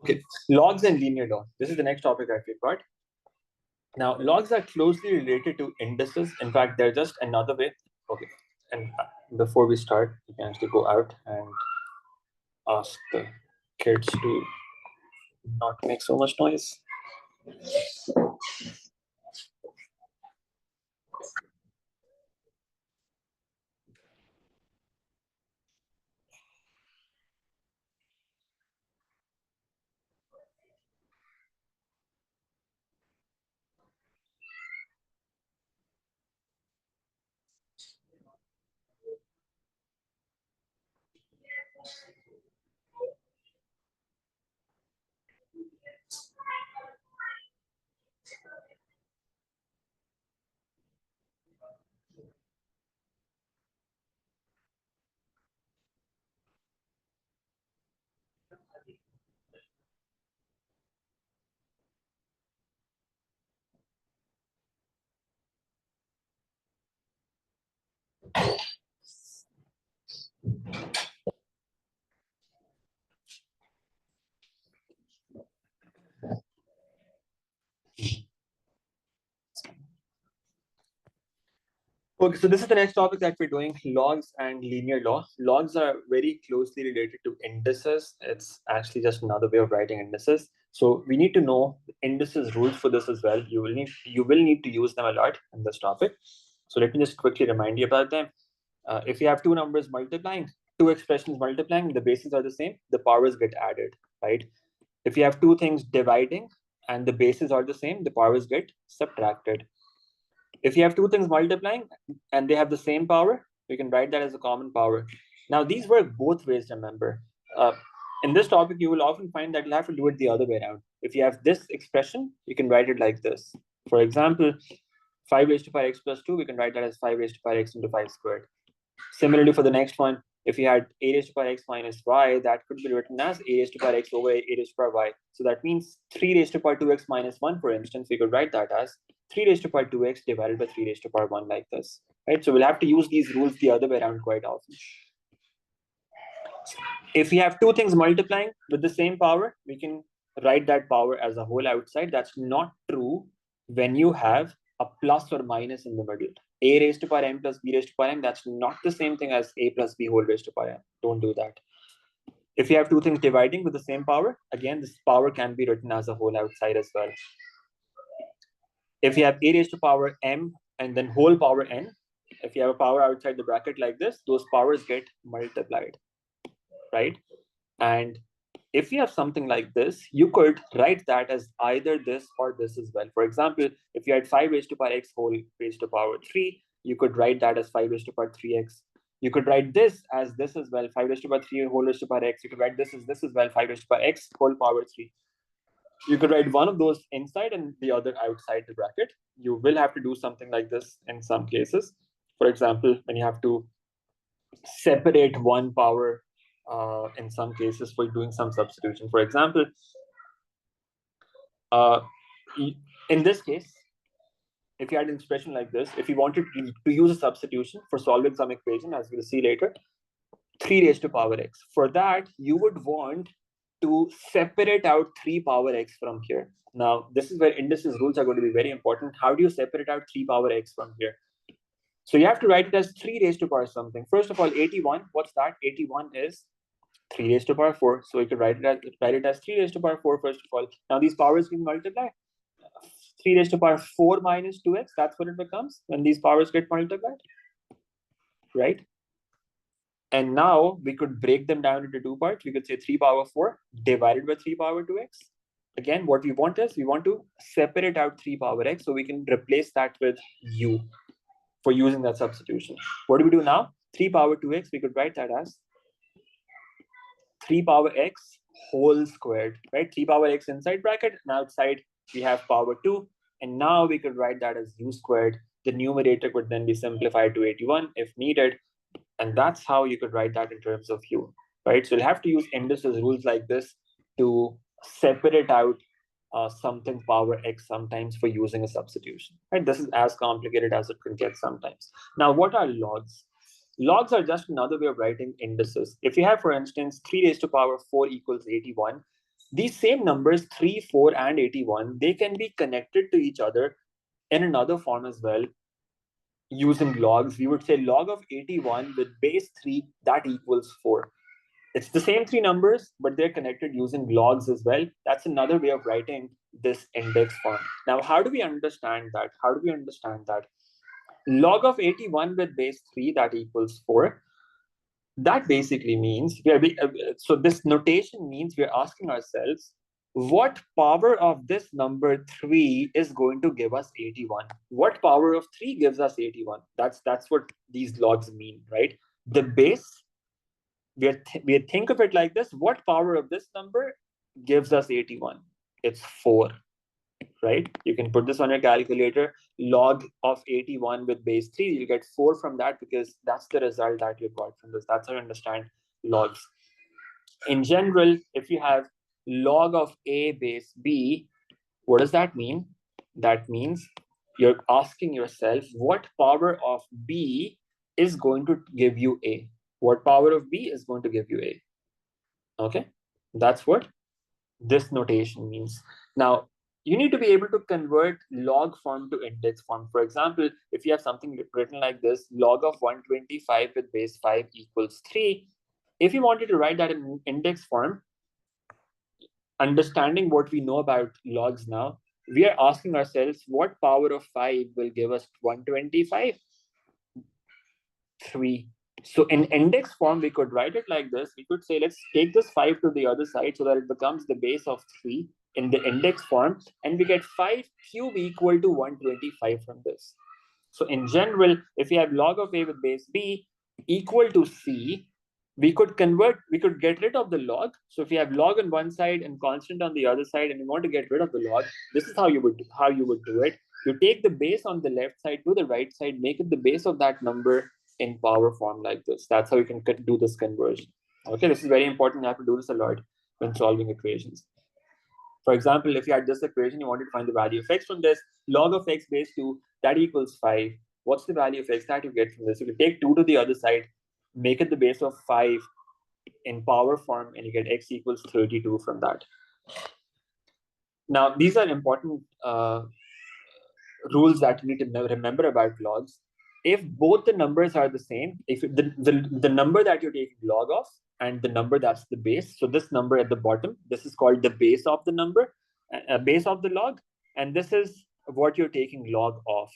Okay, logs and linear law. This is the next topic that we've got. Now, logs are closely related to indices. In fact, they're just another way. Okay, and before we start, you can actually go out and ask the kids to not make so much noise. Okay, so this is the next topic that we're doing, logs and linear law. Logs are very closely related to indices. It's actually just another way of writing indices. So we need to know indices rules for this as well. You will need to use them a lot in this topic. So let me just quickly remind you about them. If you have two numbers multiplying, two expressions multiplying, the bases are the same, the powers get added, right? If you have two things dividing and the bases are the same, the powers get subtracted. If you have two things multiplying and they have the same power, we can write that as a common power. Now, these work both ways, remember. In this topic, you will often find that you'll have to do it the other way around. If you have this expression, you can write it like this. For example, 5 raised to power x plus 2, we can write that as 5 raised to power x into 5 squared. Similarly, for the next one, if you had a raised to power x minus y, that could be written as a raised to power x over a raised to power y. So that means 3 raised to power 2x minus 1, for instance, we could write that as 3 raised to power 2x divided by 3 raised to power 1 like this, right? So we'll have to use these rules the other way around quite often. If we have two things multiplying with the same power, we can write that power as a whole outside. That's not true when you have a plus or minus in the middle. A raised to power m plus b raised to power m, that's not the same thing as a plus b whole raised to power m. Don't do that. If you have two things dividing with the same power, again, this power can be written as a whole outside as well. If you have a raised to power m and then whole power n, if you have a power outside the bracket like this, those powers get multiplied, right? And if you have something like this, you could write that as either this or this as well. For example, if you had 5 raised to power x whole raised to power 3, you could write that as 5 raised to power 3x. You could write this as this as well, 5 raised to power 3 whole raised to power x. You could write this as well, 5 raised to power x whole power 3. You could write one of those inside and the other outside the bracket. You will have to do something like this in some cases. For example, when you have to separate one power in some cases for doing some substitution. For example, in this case, if you had an expression like this, if you wanted to use a substitution for solving some equation, as we'll see later, 3 raised to power x. For that, you would want to separate out 3 power x from here. Now, this is where indices rules are going to be very important. How do you separate out 3 power x from here? So you have to write it as 3 raised to power something. First of all, 81, what's that? 81 is 3 raised to power 4. So we could write it as 3 raised to power 4 first of all. Now these powers can multiply. 3 raised to power 4 minus 2x, that's what it becomes when these powers get multiplied, right? And now we could break them down into two parts. We could say 3 power 4 divided by 3 power 2x. Again, what we want is we want to separate out 3 power x so we can replace that with u for using that substitution. What do we do now? 3 power 2x, we could write that as 3 power x whole squared, right? 3 power x inside bracket, and outside we have power 2. And now we could write that as u squared. The numerator could then be simplified to 81 if needed. And that's how you could write that in terms of u, right? So you'll have to use indices rules like this to separate out something power x sometimes for using a substitution, right? This is as complicated as it could get sometimes. Now, what are logs? Logs are just another way of writing indices. If you have, for instance, 3 raised to power 4 equals 81, These same numbers, 3, 4, and 81, they can be connected to each other in another form as well, using logs. We would say log of 81 with base 3, that equals 4. It's the same three numbers, but they're connected using logs as well. That's another way of writing this index form. Now, how do we understand that? Log of 81 with base 3, that equals 4. That basically means, so this notation means we're asking ourselves, what power of this number 3 is going to give us 81? What power of 3 gives us 81? That's what these logs mean, right? The base, we think of it like this. What power of this number gives us 81? It's 4, right? You can put this on your calculator. Log of 81 with base 3, you get 4 from that, because that's the result that you got from this. That's how you understand logs. In general, if you have log of a base b, what does that mean? That means you're asking yourself, what power of b is going to give you a? What power of b is going to give you a? Okay, that's what this notation means. Now, you need to be able to convert log form to index form. For example, if you have something written like this, log of 125 with base 5 equals 3. If you wanted to write that in index form, understanding what we know about logs now, we are asking ourselves, what power of 5 will give us 125? 3. So in index form, we could write it like this. We could say, let's take this 5 to the other side so that it becomes the base of 3 in the index form, and we get 5 cube equal to 125 from this. So in general, if we have log of a with base b equal to c, we could get rid of the log. So if you have log on one side and constant on the other side, and you want to get rid of the log, this is how you would do it. You take the base on the left side to the right side, make it the base of that number in power form like this. That's how you can do this conversion. Okay, this is very important. You have to do this a lot when solving equations. For example, if you had this equation, you wanted to find the value of x from this, log of x base 2, that equals 5. What's the value of x that you get from this? You can take 2 to the other side, make it the base of 5 in power form, and you get x equals 32 from that. Now, these are important rules that you need to remember about logs. If both the numbers are the same, if the number that you're taking log of and the number that's the base, so this number at the bottom, this is called the base of the number, base of the log, and this is what you're taking log of.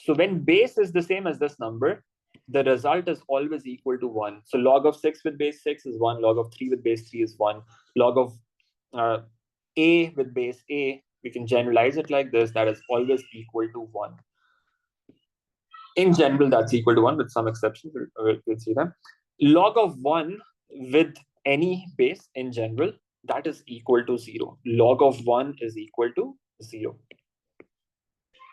So when base is the same as this number, the result is always equal to 1. So log of 6 with base 6 is 1, log of 3 with base 3 is 1, log of a with base a, we can generalize it like this, that is always equal to 1. In general, that's equal to 1 with some exceptions. We'll see them. Log of 1 with any base in general, that is equal to 0. Log of 1 is equal to 0.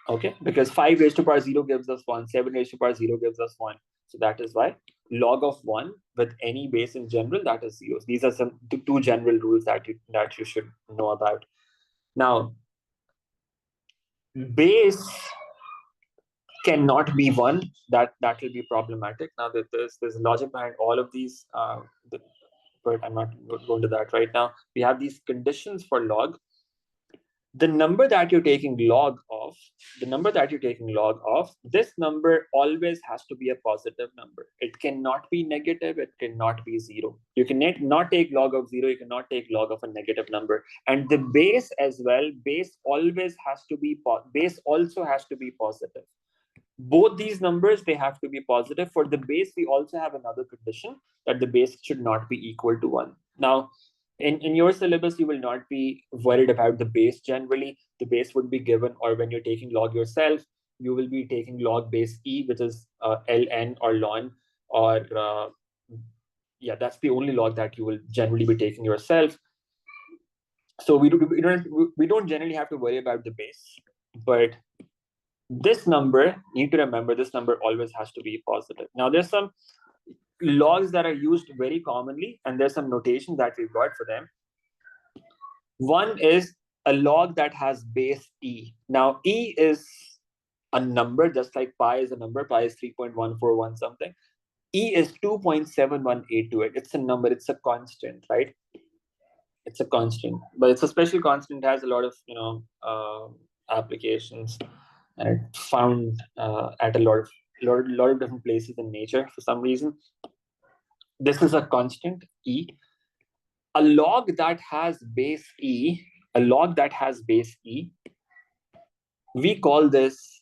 Okay, because 5 raised to power 0 gives us 1, 7 raised to power 0 gives us 1. So that is why log of 1 with any base in general, that is 0. These are some two general rules that you should know about. Now, base cannot be 1. That will be problematic. Now, there's logic behind all of these, but I'm not going to that right now. We have these conditions for log. The number that you're taking log of, this number always has to be a positive number. It cannot be negative. It cannot be 0. You cannot take log of 0. You cannot take log of a negative number. And the base as well, base also has to be positive. Both these numbers, they have to be positive. For the base, we also have another condition that the base should not be equal to 1. Now, in your syllabus, you will not be worried about the base generally. The base would be given, or when you're taking log yourself, you will be taking log base e, which is ln or ln, or that's the only log that you will generally be taking yourself. So we don't generally have to worry about the base, but this number, need to remember, this number always has to be positive. Now, there's some logs that are used very commonly, and there's some notation that we've got for them. One is a log that has base e. Now, e is a number, just like pi is a number. Pi is 3.141 something. E is 2.718 to it. It's a number. It's a constant, right? It's a constant, but it's a special constant. It has a lot of applications, and it's found at a lot of different places in nature for some reason. This is a constant e. A log that has base e, we call this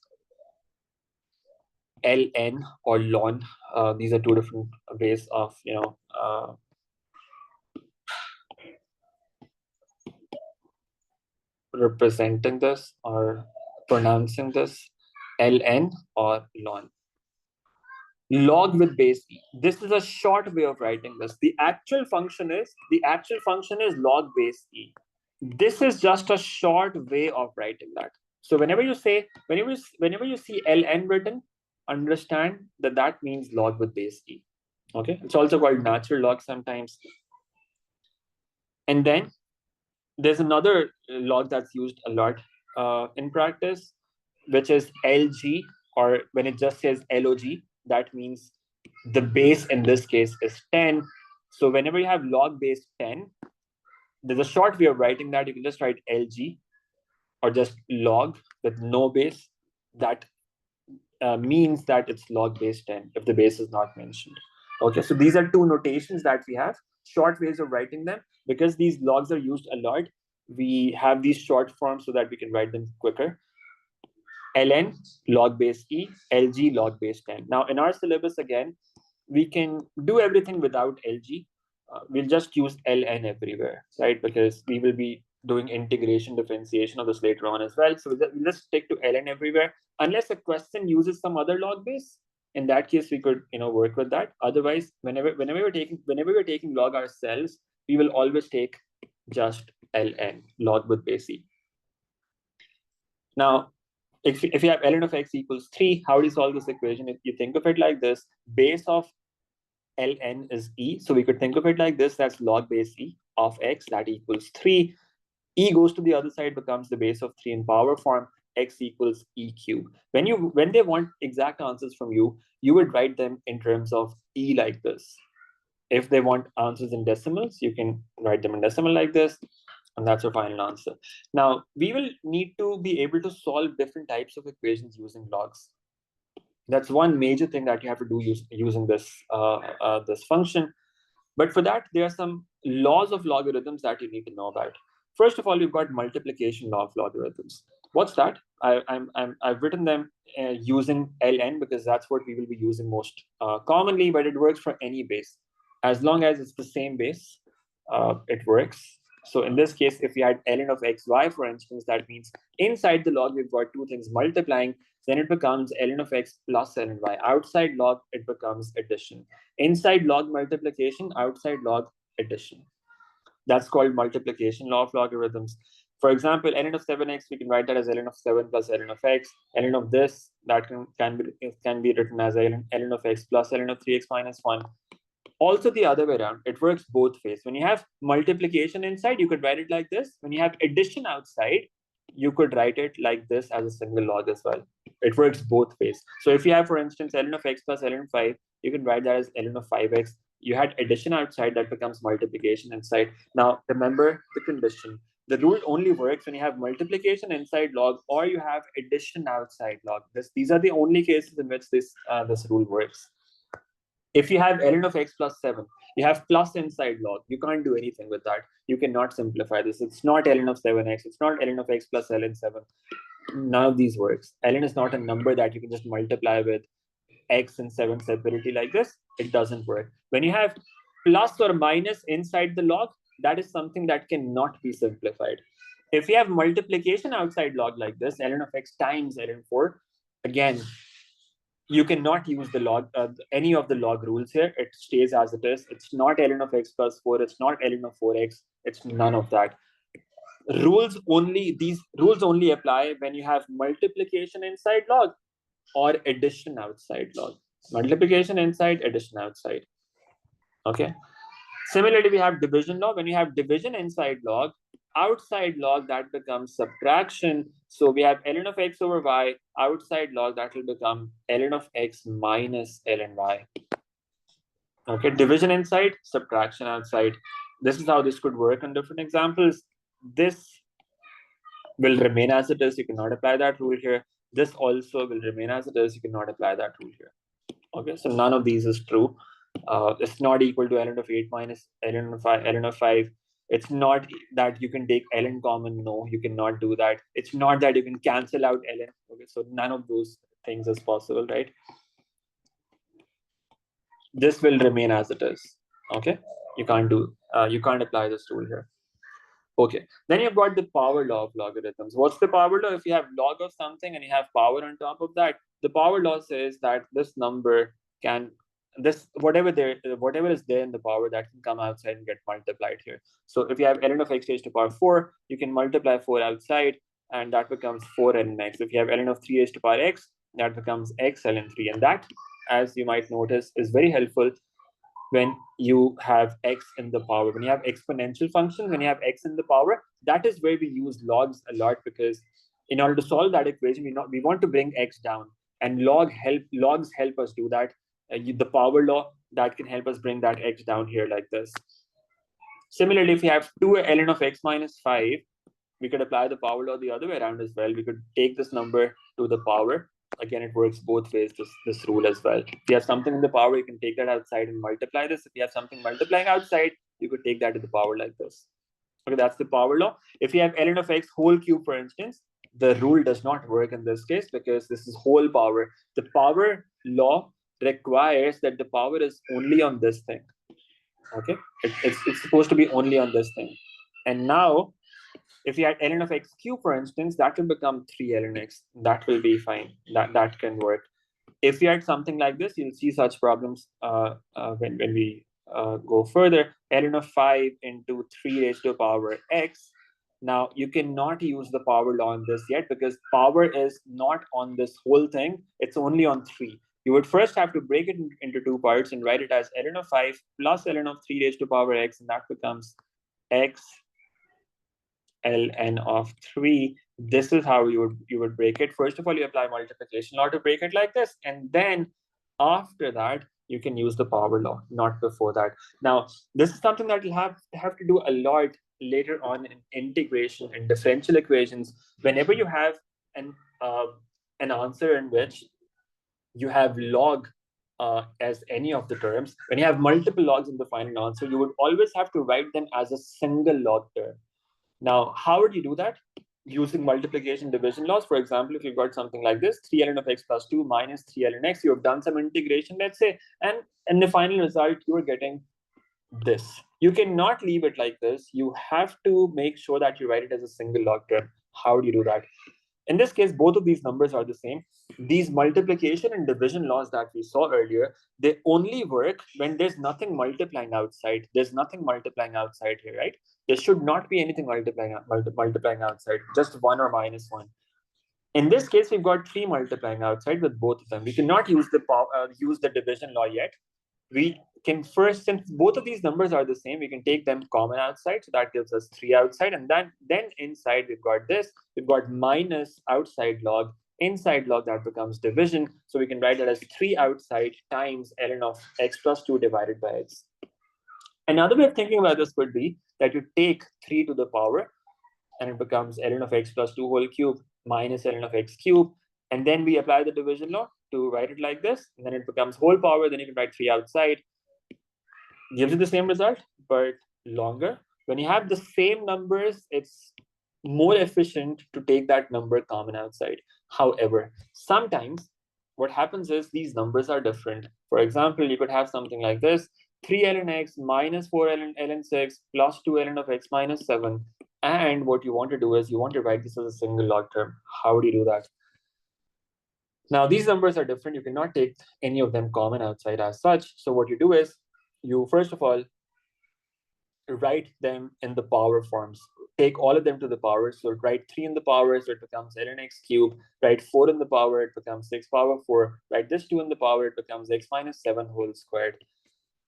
ln or ln. These are two different ways of representing this or pronouncing this, ln or ln. Log with base e. This is a short way of writing this. The actual function is log base e. This is just a short way of writing that. So whenever you see ln written, understand that means log with base e. Okay, it's also called natural log sometimes. And then there's another log that's used a lot in practice, which is lg, or when it just says log, that means the base in this case is 10. So whenever you have log base 10, there's a short way of writing that. You can just write lg or just log with no base. That means that it's log base 10 if the base is not mentioned. Okay, so these are two notations that we have, short ways of writing them. Because these logs are used a lot, we have these short forms so that we can write them quicker. ln log base e, lg log base 10. Now in our syllabus, again, we can do everything without lg. We'll just use ln everywhere, right? Because we will be doing integration, differentiation of this later on as well. So we'll just stick to ln everywhere, unless a question uses some other log base. In that case, we could work with that. Otherwise, whenever we're taking log ourselves, we will always take just ln, log with base e. Now, if you have ln of x equals 3, how do you solve this equation? If you think of it like this, base of ln is e. So we could think of it like this. That's log base e of x, that equals 3. E goes to the other side, becomes the base of 3 in power form. X equals e cubed. When they want exact answers from you, you would write them in terms of e like this. If they want answers in decimals, you can write them in decimal like this, and that's your final answer. Now, we will need to be able to solve different types of equations using logs. That's one major thing that you have to do using this this function. But for that, there are some laws of logarithms that you need to know about. First of all, you've got multiplication law of logarithms. What's that? I've written them using ln because that's what we will be using most commonly, but it works for any base. As long as it's the same base, it works. So in this case, if we had ln of xy, for instance, that means inside the log, we've got two things multiplying, then it becomes ln of x plus ln y. Outside log, it becomes addition. Inside log multiplication, outside log addition. That's called multiplication law of logarithms. For example, ln of 7x, we can write that as ln of 7 plus ln of x. ln of this, that can be written as ln of x plus ln of 3x minus 1. Also the other way around, it works both ways. When you have multiplication inside, you could write it like this. When you have addition outside, you could write it like this as a single log as well. It works both ways. So if you have, for instance, ln of x plus ln of 5, you can write that as ln of 5x. You had addition outside, that becomes multiplication inside. Now, remember the condition. The rule only works when you have multiplication inside log or you have addition outside log. These are the only cases in which this rule works. If you have ln of x plus 7, you have plus inside log. You can't do anything with that. You cannot simplify this. It's not ln of 7x. It's not ln of x plus ln 7. None of these works. Ln is not a number that you can just multiply with x and 7 separately like this. It doesn't work. When you have plus or minus inside the log, that is something that cannot be simplified. If you have multiplication outside log like this, ln of x times ln 4, again, you cannot use the log, any of the log rules here. It stays as it is. It's not ln of x plus 4. It's not ln of 4x. It's none of that. These rules only apply when you have multiplication inside log or addition outside log. Multiplication inside, addition outside. Okay. Similarly, we have division law. When you have division inside log, outside log, that becomes subtraction. So we have ln of x over y, outside log, that will become ln of x minus ln y. Okay, division inside, subtraction outside. This is how this could work on different examples. This will remain as it is. You cannot apply that rule here. This also will remain as it is. You cannot apply that rule here. Okay, so none of these is true. It's not equal to ln of 8 minus ln of 5, ln of 5. It's not that you can take ln common. No, you cannot do that. It's not that you can cancel out ln. Okay, so none of those things is possible, right? This will remain as it is. Okay, you can't apply this rule here. Okay, then you've got the power law of logarithms. What's the power law? If you have log of something and you have power on top of that, the power law says that this number can, whatever is there in the power, that can come outside and get multiplied here. So if you have ln of x raised to power 4, you can multiply 4 outside, and that becomes 4 ln x. If you have ln of 3 raised to power x, that becomes x ln 3, and that, as you might notice, is very helpful when you have x in the power. When you have exponential functions, when you have x in the power, that is where we use logs a lot, because in order to solve that equation, we want to bring x down, and logs help us do that. The power law, that can help us bring that x down here like this. Similarly, if you have 2 ln of x minus 5, we could apply the power law the other way around as well. We could take this number to the power. Again, it works both ways, this rule as well. If you have something in the power, you can take that outside and multiply this. If you have something multiplying outside, you could take that to the power like this. Okay, that's the power law. If you have ln of x whole cube, for instance, the rule does not work in this case, because this is whole power. The power law requires that the power is only on this thing. Okay, it's supposed to be only on this thing. And now, if you had ln of x cube, for instance, that will become 3 ln x. That will be fine. That can work. If you had something like this, you'll see such problems when we go further. Ln of 5 into 3 raised to the power x. Now, you cannot use the power law on this yet, because power is not on this whole thing. It's only on 3. You would first have to break it into 2 parts and write it as ln of 5 plus ln of 3 raised to the power x, and that becomes x ln of 3. This is how you would break it. First of all, you apply multiplication law to break it like this, and then after that, you can use the power law, not before that. Now, this is something that you'll have to do a lot later on in integration and differential equations. Whenever you have an answer in which you have log as any of the terms, when you have multiple logs in the final answer, you would always have to write them as a single log term. Now, how would you do that? Using multiplication division laws. For example, if you've got something like this, 3 ln of x plus 2 minus 3 ln x, you have done some integration, let's say, and in the final result, you are getting this. You cannot leave it like this. You have to make sure that you write it as a single log term. How do you do that? In this case, both of these numbers are the same. These multiplication and division laws that we saw earlier, they only work when there's nothing multiplying outside. There's nothing multiplying outside here, right? There should not be anything multiplying outside, just 1 or minus 1. In this case, we've got 3 multiplying outside with both of them. We cannot use the division law yet. We can first, since both of these numbers are the same, we can take them common outside. So that gives us 3 outside. And then inside, we've got this. We've got minus outside log. Inside log, that becomes division. So we can write it as 3 outside times ln of x plus 2 divided by x. Another way of thinking about this could be that you take 3 to the power, and it becomes ln of x plus 2 whole cube minus ln of x cube. And then we apply the division law to write it like this. And then it becomes whole power. Then you can write 3 outside. Gives you the same result, but longer. When you have the same numbers, it's more efficient to take that number common outside. However, sometimes what happens is these numbers are different. For example, you could have something like this: 3 ln x minus 4 ln 6 plus 2 ln of x minus 7. And what you want to do is you want to write this as a single log term. How do you do that? Now, these numbers are different. You cannot take any of them common outside as such. So what you do is you, first of all, write them in the power forms. Take all of them to the power. So write 3 in the power, so it becomes ln x cube. Write 4 in the power, it becomes 6 power 4. Write this 2 in the power, it becomes x minus 7 whole squared.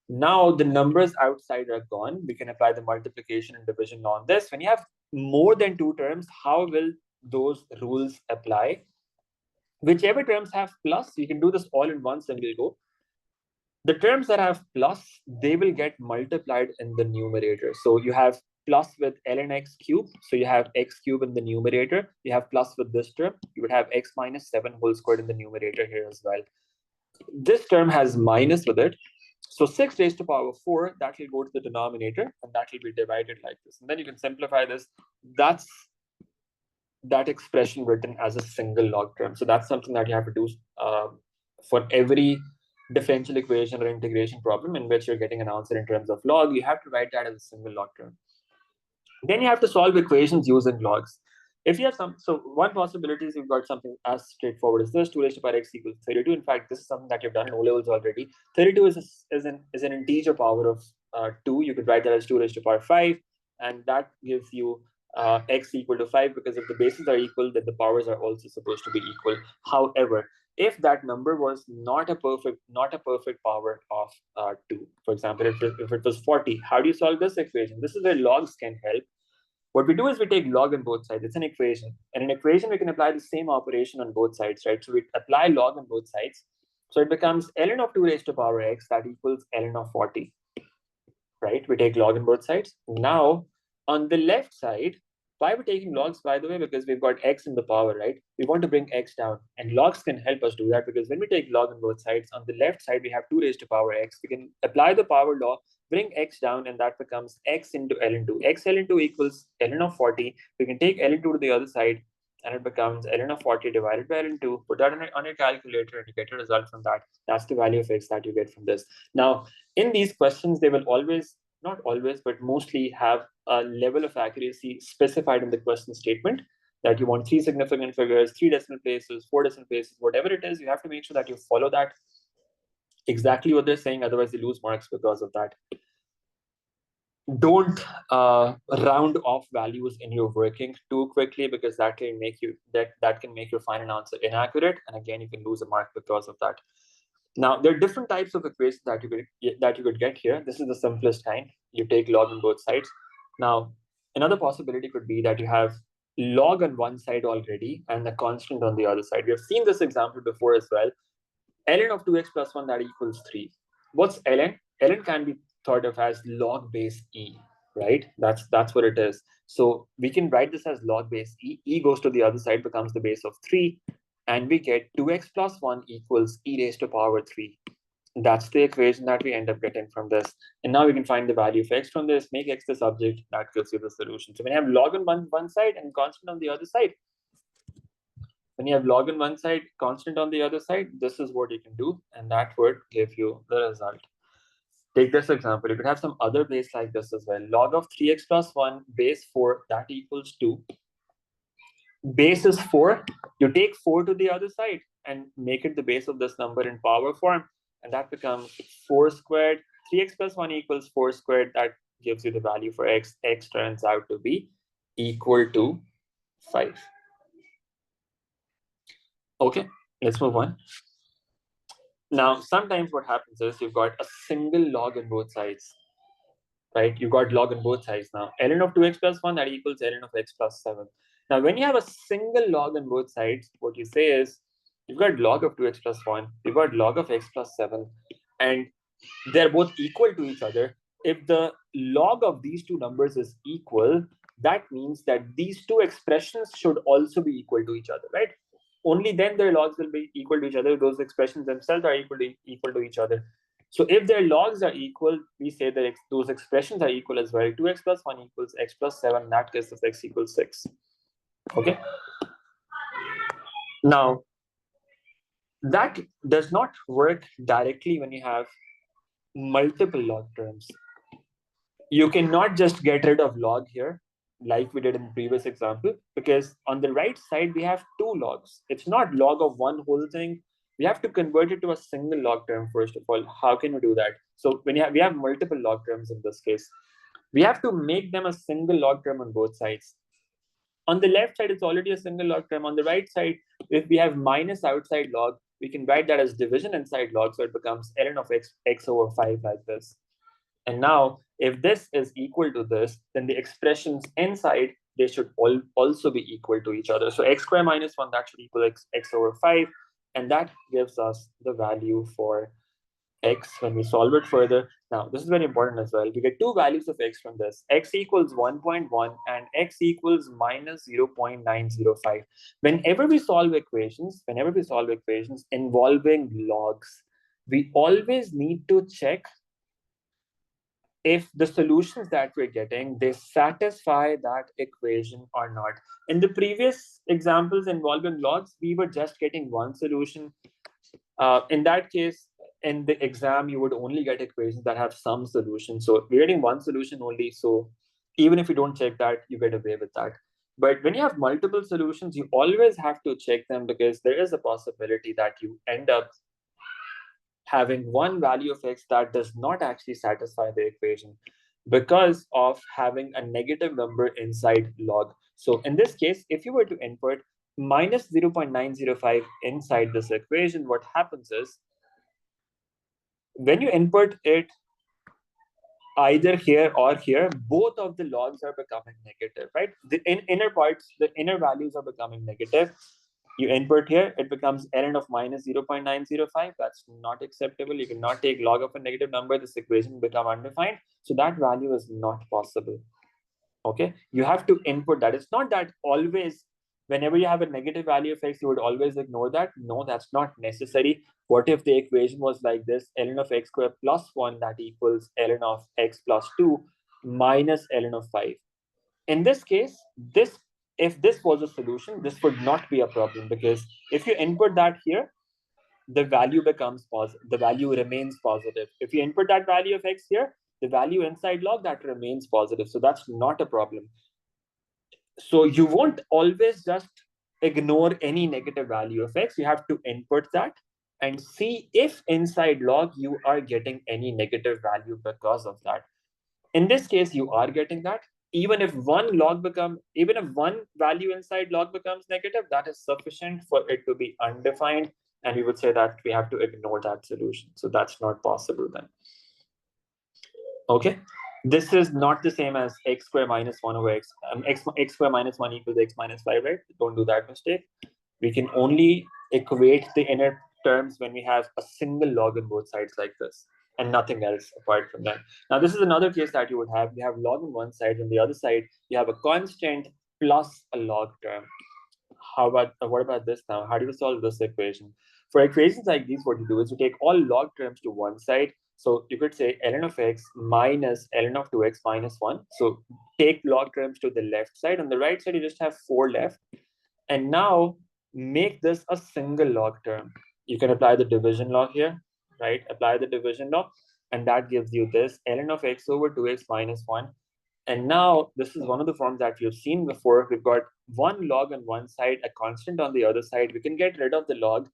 Now the numbers outside are gone. We can apply the multiplication and division law on this. When you have more than 2 terms, how will those rules apply? Whichever terms have plus, you can do this all in one single go. The terms that have plus, they will get multiplied in the numerator. So you have plus with ln x cubed. So you have x cubed in the numerator. You have plus with this term. You would have x minus 7 whole squared in the numerator here as well. This term has minus with it. So 6 raised to power 4, that will go to the denominator and that will be divided like this. And then you can simplify this. That's that expression written as a single log term. So that's something that you have to do for every differential equation or integration problem in which you're getting an answer in terms of log. You have to write that as a single log term. Then you have to solve equations using logs. If you have so one possibility is you've got something as straightforward as this: 2 raised to power x equals 32. In fact, this is something that you've done in O levels already. 32 is an integer power of 2. You could write that as 2 raised to power 5, and that gives you x equal to 5, because if the bases are equal, then the powers are also supposed to be equal. However, if that number was not a perfect power of 2, for example, if it was 40, how do you solve this equation? This is where logs can help. What we do is we take log on both sides. It's an equation. And in an equation, we can apply the same operation on both sides, right? So we apply log on both sides. So it becomes ln of 2 raised to power x, that equals ln of 40, right? We take log on both sides. Now, on the left side, why we're taking logs, by the way, because we've got x in the power, right? We want to bring x down. And logs can help us do that, because when we take log on both sides, on the left side, we have 2 raised to power x. We can apply the power law, bring x down, and that becomes x into ln 2. X ln 2 equals ln of 40. We can take ln 2 to the other side, and it becomes ln of 40 divided by ln 2. Put that on your calculator, and you get a result from that. That's the value of x that you get from this. Now, in these questions, they will always, not always, but mostly have a level of accuracy specified in the question statement, that you want 3 significant figures, 3 decimal places, 4 decimal places, whatever it is. You have to make sure that you follow that exactly what they're saying. Otherwise, they lose marks because of that. Don't round off values in your working too quickly, because that can make your final answer inaccurate, and again, you can lose a mark because of that. Now, there are different types of equations that you could get here. This is the simplest kind. You take log on both sides. Now, another possibility could be that you have log on one side already and a constant on the other side. We have seen this example before as well. Ln of 2x plus 1, that equals 3. What's ln? Ln can be thought of as log base e, right? That's what it is. So we can write this as log base e. E goes to the other side, becomes the base of 3. And we get 2x plus 1 equals e raised to power 3. That's the equation that we end up getting from this. And now we can find the value of x from this, make x the subject, that gives you the solution. So when you have log on one side and constant on the other side, when you have log on one side, constant on the other side, this is what you can do, and that would give you the result. Take this example. You could have some other base like this as well. Log of 3x plus 1, base 4, that equals 2. Base is 4. You take 4 to the other side and make it the base of this number in power form, and that becomes 4 squared. 3x plus 1 equals 4 squared. That gives you the value for x. X turns out to be equal to 5. Okay, let's move on. Now, sometimes what happens is you've got a single log on both sides, right? You've got log on both sides now. Ln of 2x plus 1, that equals ln of x plus 7. Now, when you have a single log on both sides, what you say is, you've got log of 2x plus 1, you've got log of x plus 7, and they're both equal to each other. If the log of these two numbers is equal, that means that these two expressions should also be equal to each other, right? Only then their logs will be equal to each other. Those expressions themselves are equal to each other. So if their logs are equal, we say that those expressions are equal as well. 2x plus 1 equals x plus 7. In that case, of x equals 6. Okay. Now, that does not work directly when you have multiple log terms. You cannot just get rid of log here, like we did in the previous example, because on the right side, we have 2 logs. It's not log of one whole thing. We have to convert it to a single log term, first of all. How can we do that? So when we have multiple log terms in this case, we have to make them a single log term on both sides. On the left side, it's already a single log term. On the right side, if we have minus outside log, we can write that as division inside log, so it becomes ln of x over 5 like this. And now, if this is equal to this, then the expressions inside, they should also be equal to each other. So x squared minus 1, that should equal x over 5. And that gives us the value for x when we solve it further. Now, this is very important as well. We get two values of x from this. X equals 1.1 and x equals minus 0.905. Whenever we solve equations involving logs, we always need to check if the solutions that we're getting, they satisfy that equation or not. In the previous examples involving logs, we were just getting one solution. In that case, in the exam, you would only get equations that have some solution. So we're getting one solution only. So even if you don't check that, you get away with that. But when you have multiple solutions, you always have to check them because there is a possibility that you end up having one value of x that does not actually satisfy the equation because of having a negative number inside log. So in this case, if you were to input minus 0.905 inside this equation, what happens is when you input it either here or here, both of the logs are becoming negative, right? The inner parts, the inner values are becoming negative. You input here, it becomes ln of minus 0.905. That's not acceptable. You cannot take log of a negative number. This equation will become undefined. So that value is not possible. Okay, you have to input that. It's not that always, whenever you have a negative value of x, you would always ignore that. No, that's not necessary. What if the equation was like this? Ln of x squared plus 1 that equals ln of x plus 2 minus ln of 5. In this case, if this was a solution, this would not be a problem because if you input that here, the value becomes positive. The value remains positive. If you input that value of x here, the value inside log, that remains positive. So that's not a problem. So you won't always just ignore any negative value of x. You have to input that and see if inside log you are getting any negative value because of that. In this case, you are getting that. Even if one value inside log becomes negative, that is sufficient for it to be undefined. And we would say that we have to ignore that solution. So that's not possible then. Okay. This is not the same as x squared minus 1 over x. X squared minus 1 equals x minus 5, right? Don't do that mistake. We can only equate the inner terms when we have a single log on both sides like this and nothing else apart from that. Now, this is another case that you would have. You have log on one side, on the other side, you have a constant plus a log term. What about this now? How do you solve this equation? For equations like these, what you do is you take all log terms to one side. So you could say ln of x minus ln of 2x minus 1. So take log terms to the left side. On the right side, you just have 4 left. And now make this a single log term. You can apply the division law here, right? Apply the division law, and that gives you this ln of x over 2x minus 1. And now this is one of the forms that we've seen before. We've got one log on one side, a constant on the other side. We can get rid of the log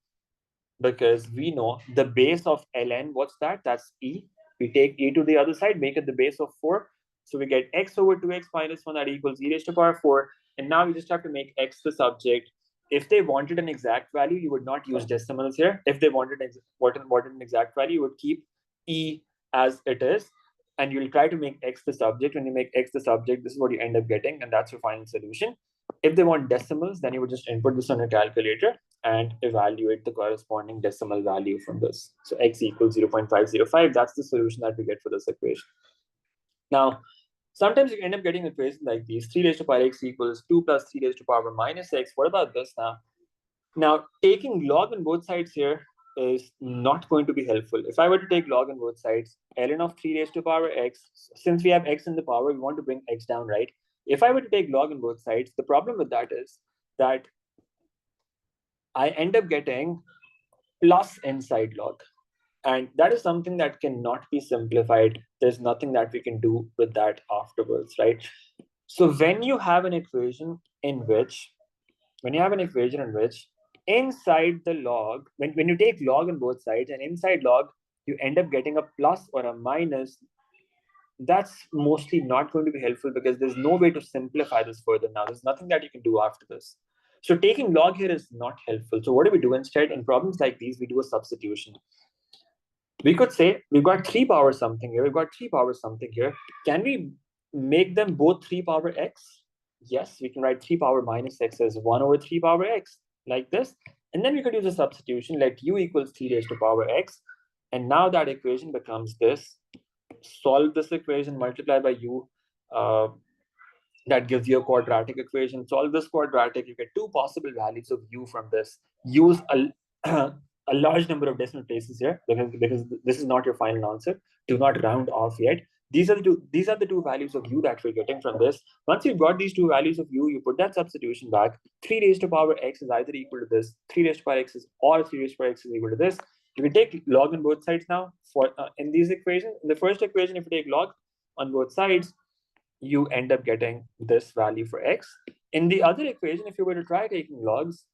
because we know the base of ln, what's that? That's e. We take e to the other side, make it the base of 4. So we get x over 2x minus 1, that equals e raised to power 4. And now we just have to make x the subject. If they wanted an exact value, you would not use decimals here. If they wanted an exact value, you would keep e as it is. And you'll try to make x the subject. When you make x the subject, this is what you end up getting. And that's your final solution. If they want decimals, then you would just input this on a calculator and evaluate the corresponding decimal value from this. So x equals 0.505. That's the solution that we get for this equation. Now, sometimes you end up getting equations like these. 3 raised to power x equals 2 plus 3 raised to power minus x. What about this now? Now, taking log on both sides here is not going to be helpful. If I were to take log on both sides, ln of 3 raised to power x, since we have x in the power, we want to bring x down, right? If I were to take log on both sides, the problem with that is that I end up getting plus inside log. And that is something that cannot be simplified. There's nothing that we can do with that afterwards, right? So when you have an equation in which inside the log, when you take log on both sides and inside log, you end up getting a plus or a minus, that's mostly not going to be helpful because there's no way to simplify this further now. There's nothing that you can do after this. So taking log here is not helpful. So what do we do instead? In problems like these, we do a substitution. We could say we've got 3 power something here, we've got 3 power something here. Can we make them both 3 power x? Yes, we can write 3 power minus x as 1 over 3 power x, like this. And then we could use a substitution, let u equals 3 raised to power x. And now that equation becomes this. Solve this equation, multiply by u. That gives you a quadratic equation. Solve this quadratic, you get two possible values of u from this. Use a large number of decimal places here because this is not your final answer. Do not round off yet. These are the two values of u that we're getting from this. Once you've got these two values of u, you put that substitution back. 3 raised to power x is either equal to this, 3 raised to power x is, or 3 raised to power x is equal to this. You can take log on both sides now. For in these equations, in the first equation, if you take log on both sides, you end up getting this value for x. In the other equation, if you were to try taking logs,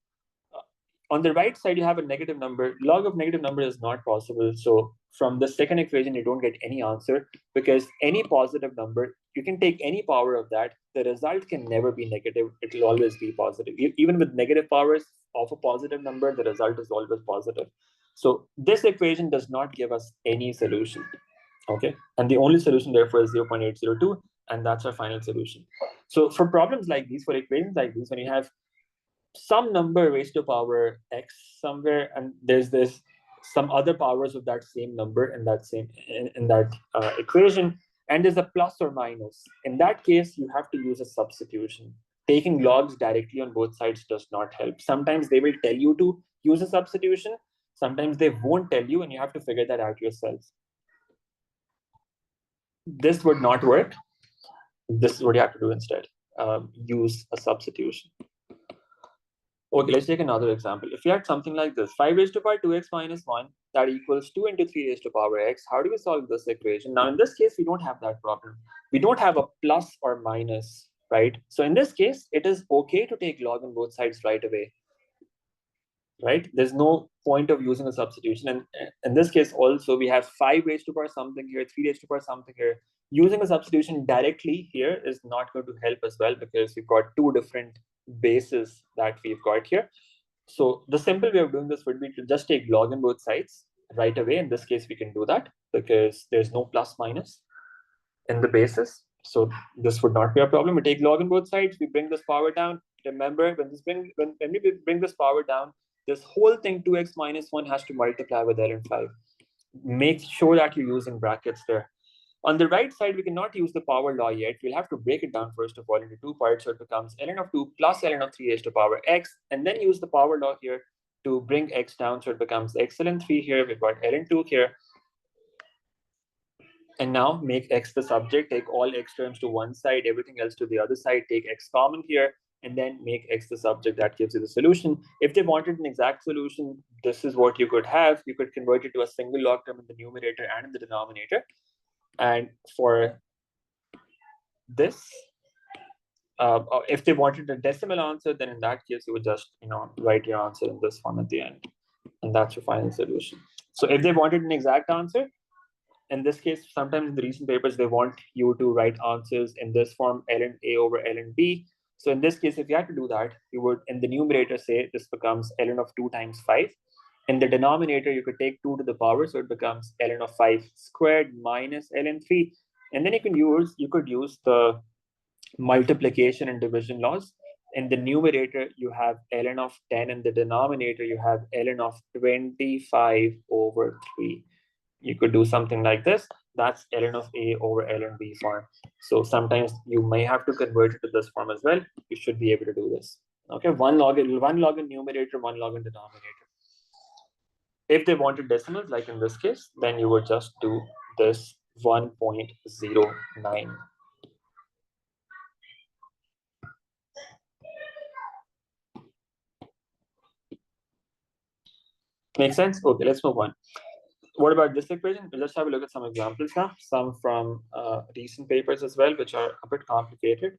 on the right side, you have a negative number. Log of negative number is not possible. So from the second equation, you don't get any answer because any positive number, you can take any power of that. The result can never be negative. It will always be positive. Even with negative powers of a positive number, the result is always positive. So this equation does not give us any solution. Okay. And the only solution therefore is 0.802. And that's our final solution. So for problems like these, for equations like these, when you have some number raised to power x somewhere, and there's this some other powers of that same number in that equation, and there's a plus or minus. In that case, you have to use a substitution. Taking logs directly on both sides does not help. Sometimes they will tell you to use a substitution. Sometimes they won't tell you, and you have to figure that out yourself. This would not work. This is what you have to do instead. Use a substitution. Okay, let's take another example. If you had something like this, 5 raised to power 2x minus 1, that equals 2 into 3 raised to power x. How do we solve this equation? Now, in this case, we don't have that problem. We don't have a plus or minus, right? So in this case, it is okay to take log on both sides right away, right? There's no point of using a substitution. And in this case, also, we have 5 raised to power something here, 3 raised to power something here. Using a substitution directly here is not going to help as well because we've got two different bases that we've got here. So the simple way of doing this would be to just take log on both sides right away. In this case, we can do that because there's no plus minus in the basis. So this would not be a problem. We take log on both sides, we bring this power down. Remember, when we bring this power down, this whole thing 2x minus 1 has to multiply with ln 5. Make sure that you're using brackets there. On the right side, we cannot use the power law yet. We'll have to break it down first of all into two parts. So it becomes ln of 2 plus ln of 3 raised to power x, and then use the power law here to bring x down. So it becomes x ln 3 here. We've got ln 2 here. And now make x the subject, take all x terms to one side, everything else to the other side, take x common here, and then make x the subject. That gives you the solution. If they wanted an exact solution, this is what you could have. You could convert it to a single log term in the numerator and in the denominator. And for this, if they wanted a decimal answer, then in that case, you would just write your answer in this form at the end. And that's your final solution. So if they wanted an exact answer, in this case, sometimes in the recent papers, they want you to write answers in this form, ln A over ln B. So in this case, if you had to do that, you would, in the numerator, say this becomes ln of 2 times 5. In the denominator, you could take 2 to the power, so it becomes ln of 5 squared minus ln 3. And then you could use the multiplication and division laws. In the numerator, you have ln of 10. In the denominator, you have ln of 25 over 3. You could do something like this. That's ln of A over ln B form. So sometimes you may have to convert it to this form as well. You should be able to do this. Okay, one log in numerator, one log in denominator. If they wanted decimals, like in this case, then you would just do this 1.09. Make sense? Okay, let's move on. What about this equation? Let's have a look at some examples now, some from recent papers as well, which are a bit complicated.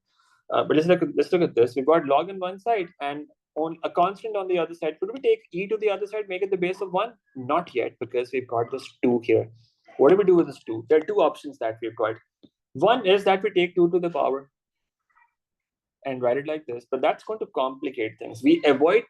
But let's look at this. We've got log on one side and on a constant on the other side. Could we take e to the other side, make it the base of 1? Not yet, because we've got this 2 here. What do we do with this 2? There are two options that we've got. One is that we take 2 to the power and write it like this, but that's going to complicate things. We avoid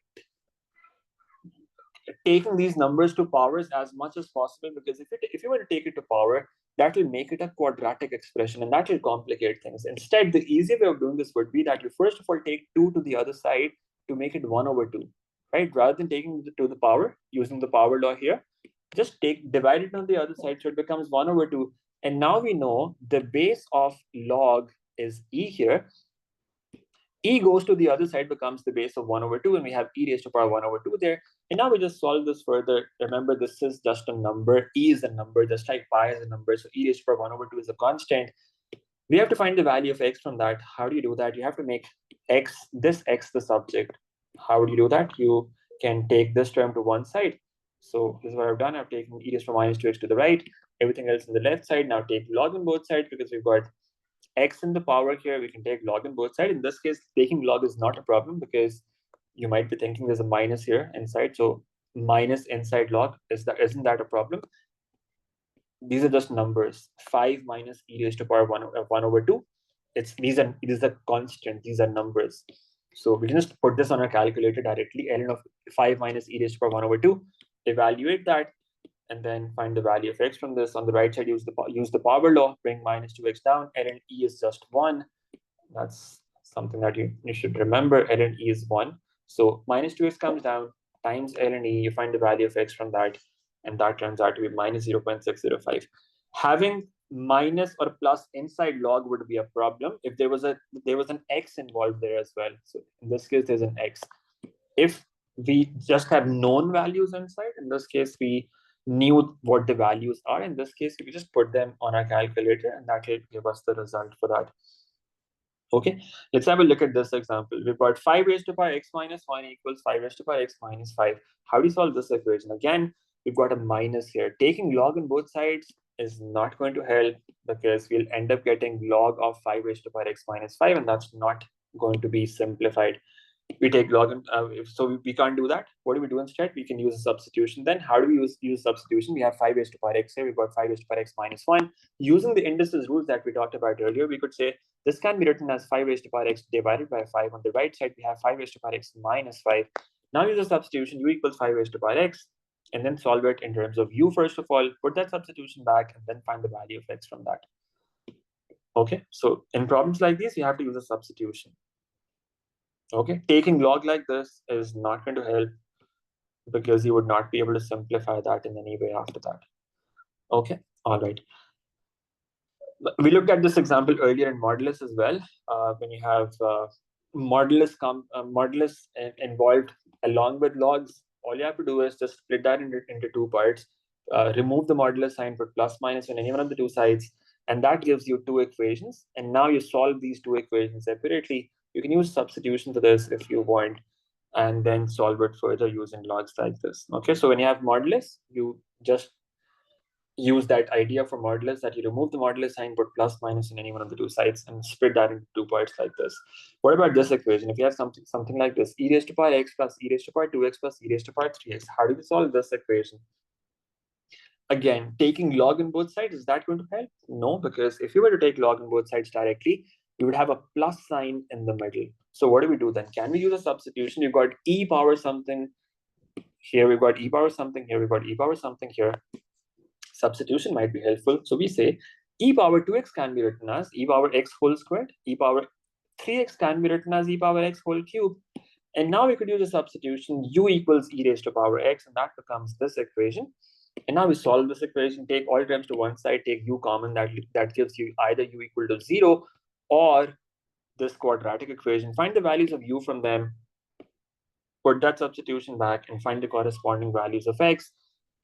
taking these numbers to powers as much as possible, because if you were to take it to power, that will make it a quadratic expression and that will complicate things. Instead, the easy way of doing this would be that you first of all take 2 to the other side to make it 1 over 2, right? Rather than taking it to the power, using the power law here, just divide it on the other side, so it becomes 1/2. And now we know the base of log is e here. E goes to the other side, becomes the base of 1/2, and we have e raised to power 1/2 there. And now we just solve this further. Remember, this is just a number. E is a number, just like pi is a number. So e raised to power 1/2 is a constant. We have to find the value of x from that. How do you do that? You have to make this x the subject. How do you do that? You can take this term to one side. So this is what I've done. I've taken e raised to minus 2x to the right, everything else on the left side. Now take log on both sides, because we've got x in the power here. We can take log on both sides. In this case, taking log is not a problem, because you might be thinking there's a minus here inside. So minus inside log, isn't that a problem? These are just numbers. 5 minus e raised to power 1/2. These are constant. These are numbers. So we can just put this on our calculator directly. ln of 5 minus e raised to power 1/2. Evaluate that, and then find the value of x from this. On the right side, use the power law. Bring minus 2x down. ln e is just 1. That's something that you should remember. ln e is 1. So minus 2x comes down times ln e. You find the value of x from that, and that turns out to be minus 0.605. Having minus or plus inside log would be a problem if there was an x involved there as well. So in this case, there's an x. If we just have known values inside, in this case, we knew what the values are. In this case, we just put them on our calculator, and that will give us the result for that. Okay, let's have a look at this example. We've got 5 raised to power x minus 1 equals 5 raised to power x minus 5. How do you solve this equation? Again, we've got a minus here. Taking log on both sides is not going to help, because we'll end up getting log of 5 raised to power x minus 5, and that's not going to be simplified. We take log, so we can't do that. What do we do instead? We can use a substitution. Then how do we use substitution? We have 5 raised to power x here. We've got 5 raised to power x minus 1. Using the indices rules that we talked about earlier, we could say this can be written as 5 raised to power x divided by 5. On the right side, we have 5 raised to power x minus 5. Now use a substitution. U equals 5 raised to power x, and then solve it in terms of u first of all. Put that substitution back, and then find the value of x from that. Okay, so in problems like these, you have to use a substitution. Okay, taking log like this is not going to help, because you would not be able to simplify that in any way after that. Okay, all right. We looked at this example earlier in modulus as well. When you have modulus involved along with logs, all you have to do is just split that into two parts. Remove the modulus sign, put plus minus on any one of the two sides, and that gives you two equations. And now you solve these two equations separately. You can use substitution for this if you want, and then solve it further using logs like this. Okay, so when you have modulus, you just use that idea for modulus, that you remove the modulus sign, put plus minus in any one of the two sides, and split that into two parts like this. What about this equation? If you have something like this, e raised to power x plus e raised to power 2x plus e raised to power 3x, how do we solve this equation? Again, taking log on both sides, is that going to help? No, because if you were to take log on both sides directly, you would have a plus sign in the middle. So what do we do then? Can we use a substitution? You've got e power something here, we've got e power something here, we've got e power something here. Substitution might be helpful. So we say e power 2x can be written as e power x whole squared, e power 3x can be written as e power x whole cube. And now we could use a substitution, u equals e raised to power x, and that becomes this equation. And now we solve this equation, take all terms to one side, take u common, that gives you either u equal to 0 or this quadratic equation. Find the values of u from them, put that substitution back, and find the corresponding values of x.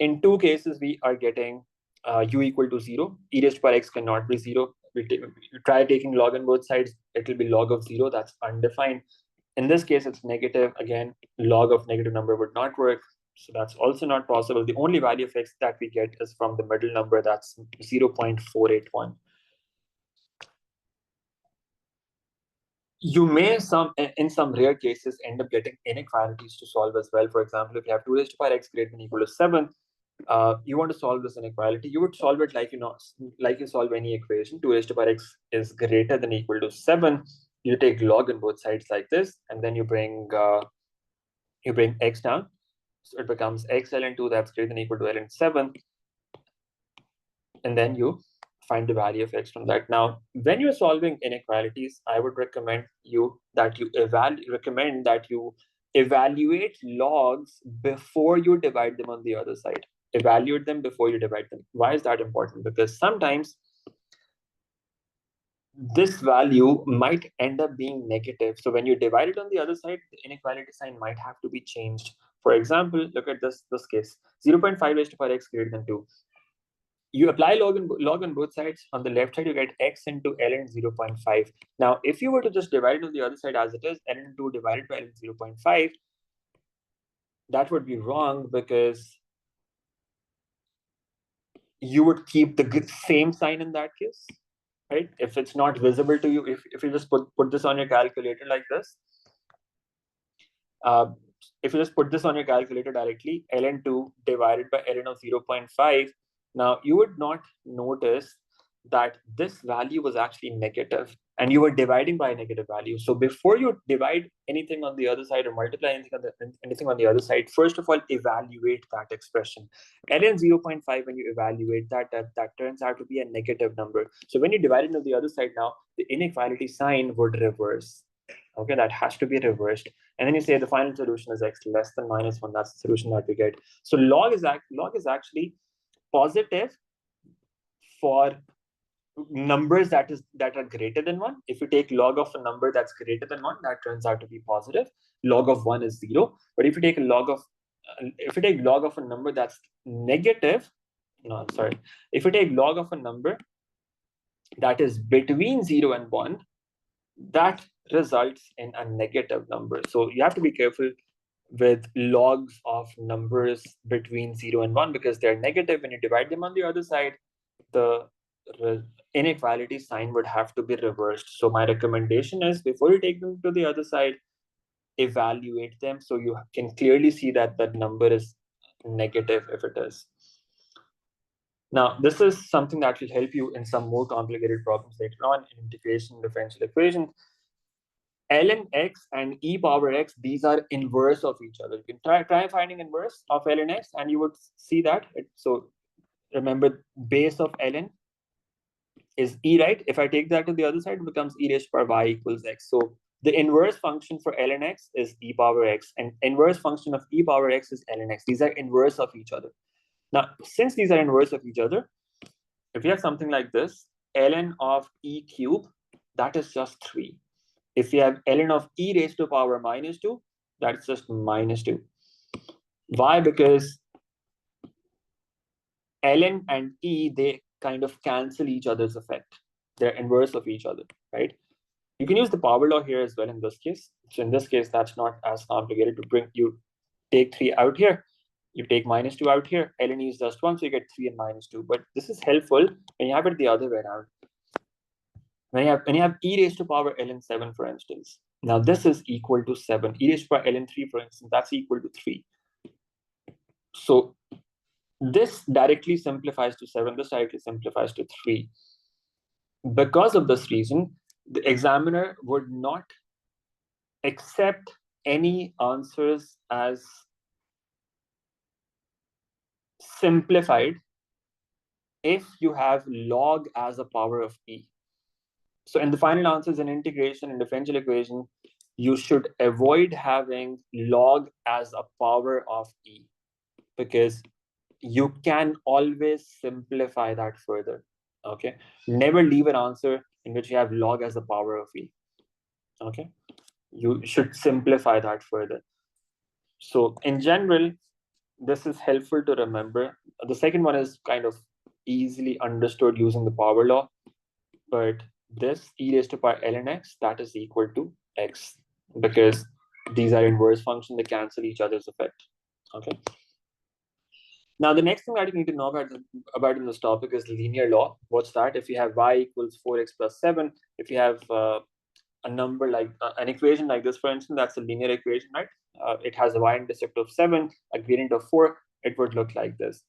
In two cases, we are getting u equal to 0. E raised to power x cannot be 0. We try taking log on both sides, it will be log of 0, that's undefined. In this case, it's negative. Again, log of negative number would not work. So that's also not possible. The only value of x that we get is from the middle number, that's 0.481. You may, in some rare cases, end up getting inequalities to solve as well. For example, if you have 2 raised to power x greater than or equal to 7, you want to solve this inequality, you would solve it like you solve any equation. 2 raised to power x is greater than or equal to 7. You take log on both sides like this, and then you bring x down. So it becomes x ln 2, that's greater than or equal to ln 7. And then you find the value of x from that. Now, when you're solving inequalities, I would recommend that you evaluate logs before you divide them on the other side. evaluate them before you divide them. Why is that important? Because sometimes this value might end up being negative. So when you divide it on the other side, the inequality sign might have to be changed. For example, look at this case, 0.5 raised to power x greater than 2. You apply log on both sides. On the left side, you get x into ln 0.5. Now, if you were to just divide it on the other side as it is, ln 2 divided by ln 0.5, that would be wrong because you would keep the same sign in that case, right? If it's not visible to you, if you just put this on your calculator like this, if you just put this on your calculator directly, ln 2 divided by ln of 0.5, now you would not notice that this value was actually negative and you were dividing by a negative value. So before you divide anything on the other side or multiply anything on the other side, first of all, evaluate that expression. ln 0.5, when you evaluate that turns out to be a negative number. So when you divide it on the other side now, the inequality sign would reverse. Okay, that has to be reversed. And then you say the final solution is x less than -1. That's the solution that we get. So log is actually positive for numbers that are greater than 1. If you take log of a number that's greater than 1, that turns out to be positive. Log of 1 is 0. But if you take log of a number that's negative, if you take log of a number that is between 0 and 1, that results in a negative number. So you have to be careful with logs of numbers between 0 and 1 because they're negative. When you divide them on the other side, the inequality sign would have to be reversed. So my recommendation is, before you take them to the other side, evaluate them so you can clearly see that that number is negative if it is. Now, this is something that will help you in some more complicated problems later on in integration differential equation. ln x and e power x, these are inverse of each other. You can try finding inverse of ln x and you would see that. So remember, base of ln is e, right? If I take that to the other side, it becomes e raised to power y equals x. So the inverse function for ln x is e power x, and inverse function of e power x is ln x. These are inverse of each other. Now, since these are inverse of each other, if you have something like this, ln of e cube, that is just 3. If you have ln of e raised to power -2, that's just -2. Why? Because ln and e, they kind of cancel each other's effect. They're inverse of each other, right? You can use the power law here as well in this case. So in this case, that's not as complicated to bring. You take 3 out here, you take -2 out here, ln e is just 1, so you get 3 and -2. But this is helpful when you have it the other way around. When you have e raised to power ln 7, for instance. Now this is equal to 7. E raised to power ln 3, for instance, that's equal to 3. So this directly simplifies to 7. This directly simplifies to 3. Because of this reason, the examiner would not accept any answers as simplified if you have log as a power of e. So in the final answers in integration and differential equation, you should avoid having log as a power of e, because you can always simplify that further. Okay, never leave an answer in which you have log as a power of e. Okay, you should simplify that further. So in general, this is helpful to remember. The second one is kind of easily understood using the power law, but this e raised to power ln x, that is equal to x, because these are inverse functions, they cancel each other's effect. Okay. Now, the next thing that you need to know about in this topic is linear law. What's that? If you have y equals 4x plus 7, if you have a number like an equation like this, for instance, that's a linear equation, right? It has a y-intercept of 7, a gradient of 4, it would look like this.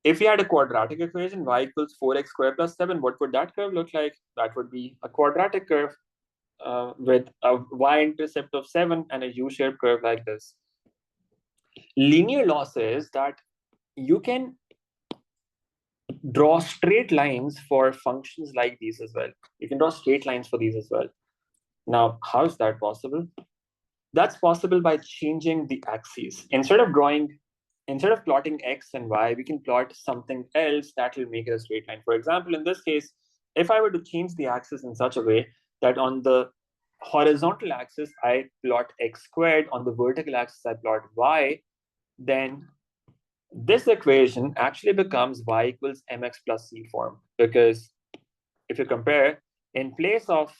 If you had a quadratic equation, y equals 4x squared plus 7, what would that curve look like? That would be a quadratic curve with a y-intercept of 7 and a u-shaped curve like this. Linear law says that you can draw straight lines for functions like these as well. You can draw straight lines for these as well. Now, how is that possible? That's possible by changing the axes. Instead of drawing instead of plotting x and y, we can plot something else that will make it a straight line. For example, in this case, if I were to change the axis in such a way that on the horizontal axis, I plot x squared, on the vertical axis, I plot y, then this equation actually becomes y equals mx plus c form. Because if you compare, in place of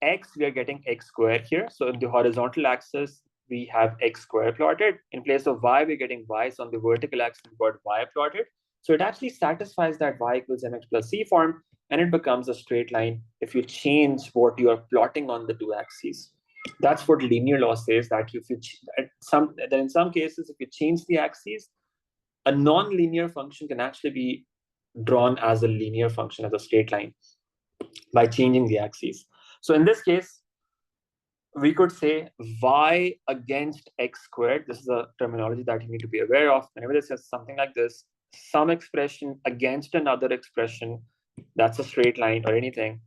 x, we are getting x squared here. So in the horizontal axis, we have x squared plotted. In place of y, we're getting y. So on the vertical axis, we've got y plotted. So it actually satisfies that y equals mx plus c form, and it becomes a straight line if you change what you are plotting on the two axes. That's what linear law says, that if you in some cases, if you change the axes, a non-linear function can actually be drawn as a linear function, as a straight line, by changing the axes. So in this case, we could say y against x squared. This is a terminology that you need to be aware of. Whenever it says something like this, some expression against another expression, that's a straight line or anything.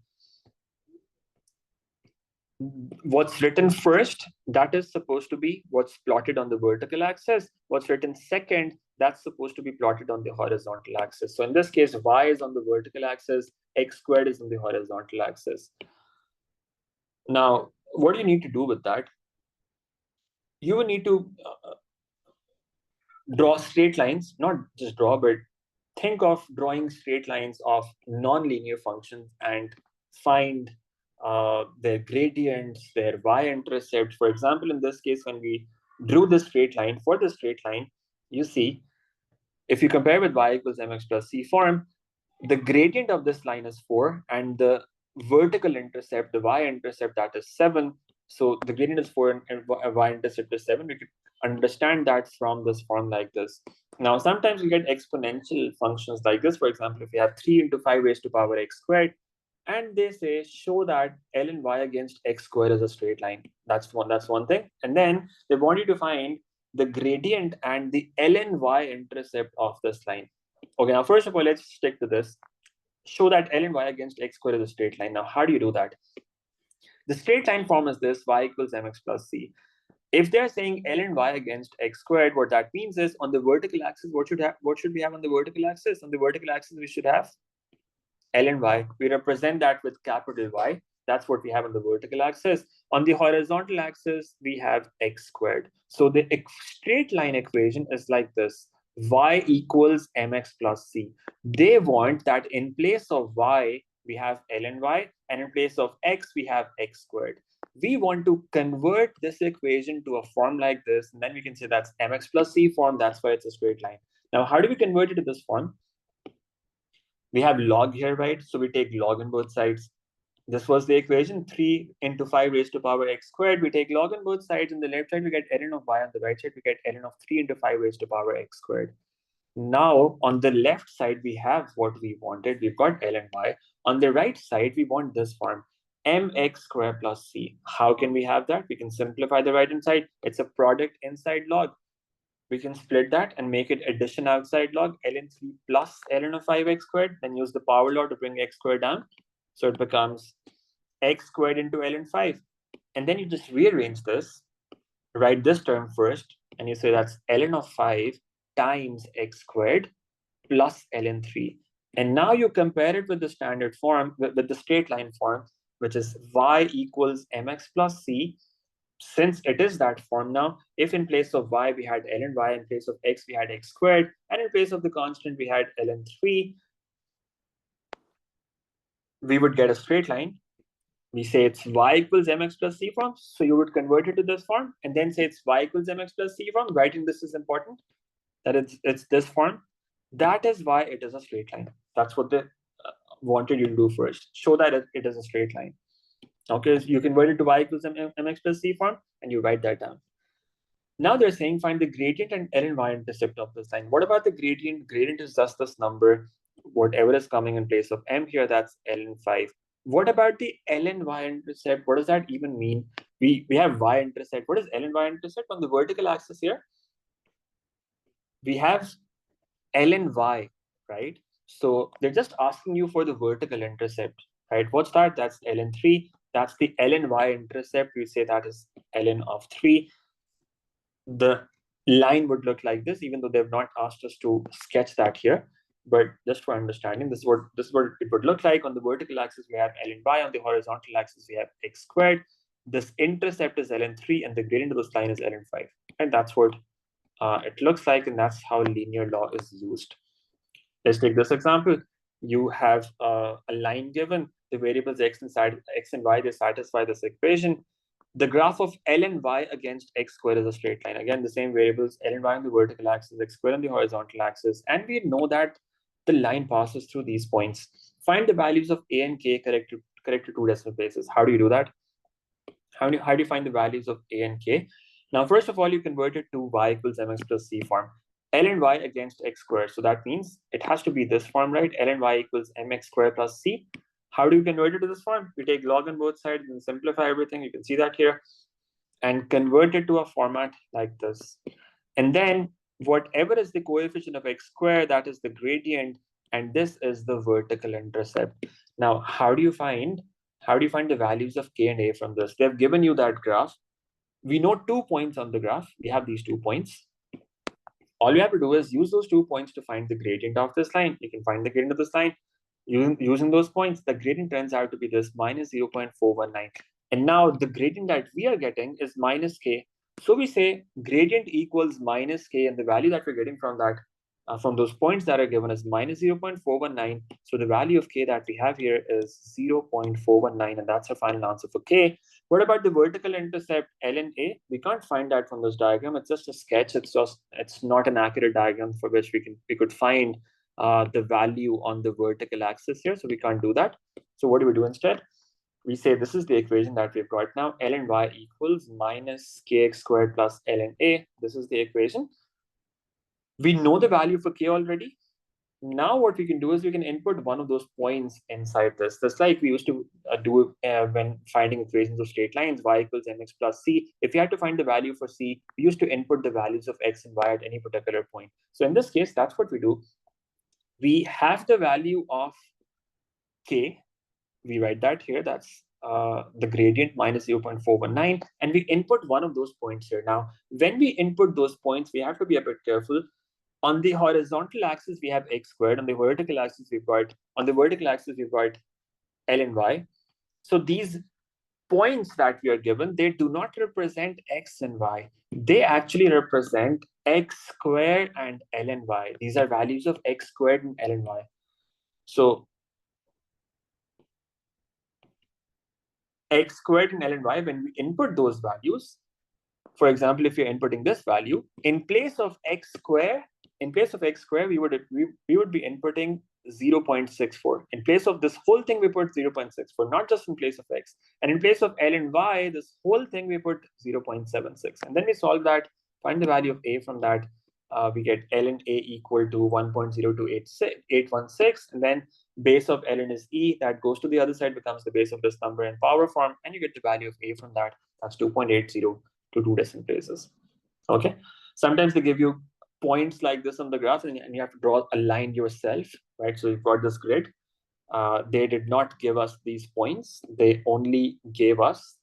What's written first, that is supposed to be what's plotted on the vertical axis. What's written second, that's supposed to be plotted on the horizontal axis. So in this case, y is on the vertical axis, x squared is on the horizontal axis. Now, what do you need to do with that? You will need to draw straight lines, not just draw, but think of drawing straight lines of non-linear functions and find their gradients, their y-intercept. For example, in this case, when we drew this straight line, for the straight line, you see, if you compare with y equals mx plus c form, the gradient of this line is 4, and the vertical intercept, the y-intercept, that is 7. So the gradient is 4 and y-intercept is 7. We could understand that from this form like this. Now, sometimes we get exponential functions like this. For example, if you have 3 into 5 raised to power x squared, and they say, show that ln y against x squared is a straight line. That's one thing. And then they want you to find the gradient and the ln y-intercept of this line. Okay, now first of all, let's stick to this. Show that ln y against x squared is a straight line. Now, how do you do that? The straight line form is this: y equals mx plus c. If they're saying ln y against x squared, what that means is, on the vertical axis, what should we have on the vertical axis? On the vertical axis, we should have ln y. We represent that with capital Y. That's what we have on the vertical axis. On the horizontal axis, we have x squared. So the straight line equation is like this: y equals mx plus c. They want that in place of y, we have ln y, and in place of x, we have x squared. We want to convert this equation to a form like this, and then we can say that's mx plus c form. That's why it's a straight line. Now, how do we convert it to this form? We have log here, right? So we take log on both sides. This was the equation: 3 into 5 raised to power x squared. We take log on both sides. On the left side, we get ln of y. On the right side, we get ln of 3 into 5 raised to power x squared. Now, on the left side, we have what we wanted. We've got ln y. On the right side, we want this form: mx squared plus c. How can we have that? We can simplify the right-hand side. It's a product inside log. We can split that and make it addition outside log, ln 3 plus ln of 5x squared, then use the power law to bring x squared down. So it becomes x squared into ln 5. And then you just rearrange this, write this term first, and you say that's ln of 5 times x squared plus ln 3. And now you compare it with the standard form, with the straight line form, which is y equals mx plus c. Since it is that form now, if in place of y, we had ln y, in place of x, we had x squared, and in place of the constant, we had ln 3, we would get a straight line. We say it's y equals mx plus c form. So you would convert it to this form and then say it's y equals mx plus c form. Writing this is important, that it's this form. That is why it is a straight line. That's what they wanted you to do first. Show that it is a straight line. Okay, so you convert it to y equals mx plus c form, and you write that down. Now they're saying find the gradient and ln y-intercept of this line. What about the gradient? Gradient is just this number. Whatever is coming in place of m here, that's ln 5. What about the ln y-intercept? What does that even mean? We have y-intercept. What is ln y-intercept? On the vertical axis here, we have ln y, right? So they're just asking you for the vertical intercept, right? What's that? That's ln 3. That's the ln y-intercept. We say that is ln of 3. The line would look like this, even though they've not asked us to sketch that here. But just for understanding, this is what it would look like. On the vertical axis, we have ln y. On the horizontal axis, we have x squared. This intercept is ln3, and the gradient of this line is ln5. And that's what it looks like, and that's how linear law is used. Let's take this example. You have a line given, the variables x and y, they satisfy this equation. The graph of ln y against x squared is a straight line. Again, the same variables, ln y on the vertical axis, x squared on the horizontal axis. And we know that the line passes through these points. Find the values of a and k corrected to two decimal places. How do you do that? How do you find the values of a and k? Now, first of all, you convert it to y equals mx plus c form. Ln y against x squared. So that means it has to be this form, right? Ln y equals mx squared plus c. How do you convert it to this form? We take log on both sides and simplify everything. You can see that here. And convert it to a format like this. And then whatever is the coefficient of x squared, that is the gradient, and this is the vertical intercept. Now, how do you find the values of k and a from this? They have given you that graph. We know 2 points on the graph. We have these 2 points. All you have to do is use those 2 points to find the gradient of this line. You can find the gradient of this line using those points. The gradient turns out to be this minus 0.419. And now the gradient that we are getting is minus k. So we say gradient equals minus k, and the value that we're getting from that, from those points that are given is minus 0.419. So the value of k that we have here is 0.419, and that's our final answer for k. What about the vertical intercept ln a? We can't find that from this diagram. It's just a sketch. It's not an accurate diagram for which we could find the value on the vertical axis here. So we can't do that. So what do we do instead? We say this is the equation that we've got now. Ln y equals minus kx squared plus ln a. This is the equation. We know the value for k already. Now what we can do is we can input one of those points inside this. Just like we used to do when finding equations of straight lines, y equals mx plus c. If you had to find the value for c, we used to input the values of x and y at any particular point. So in this case, that's what we do. We have the value of k. We write that here. That's the gradient minus 0.419. And we input one of those points here. Now, when we input those points, we have to be a bit careful. On the horizontal axis, we have x squared. On the vertical axis, we've got ln y. So these points that we are given, they do not represent x and y. They actually represent x squared and ln y. These are values of x squared and ln y. So x squared and ln y, when we input those values, for example, if you're inputting this value, in place of x squared, we would be inputting 0.64. In place of this whole thing, we put 0.64, not just in place of x. And in place of ln y, this whole thing, we put 0.76. And then we solve that, find the value of a from that. We get ln a equal to 1.02816. And then base of ln is e. That goes to the other side, becomes the base of this number in power form. And you get the value of a from that. That's 2.80 to 2 decimal places. Okay. Sometimes they give you points like this on the graph, and you have to draw a line yourself, right? So you've got this grid. They did not give us these points. They only gave us,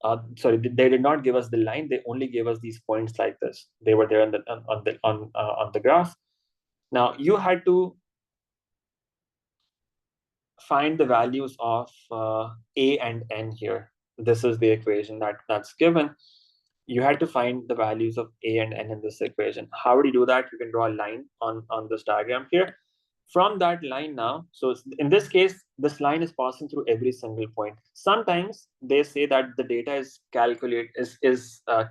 they did not give us the line. They only gave us these points like this. They were there on the graph. Now you had to find the values of a and n here. This is the equation that's given. You had to find the values of a and n in this equation. How would you do that? You can draw a line on this diagram here. From that line now, so in this case, this line is passing through every single point. Sometimes they say that the data is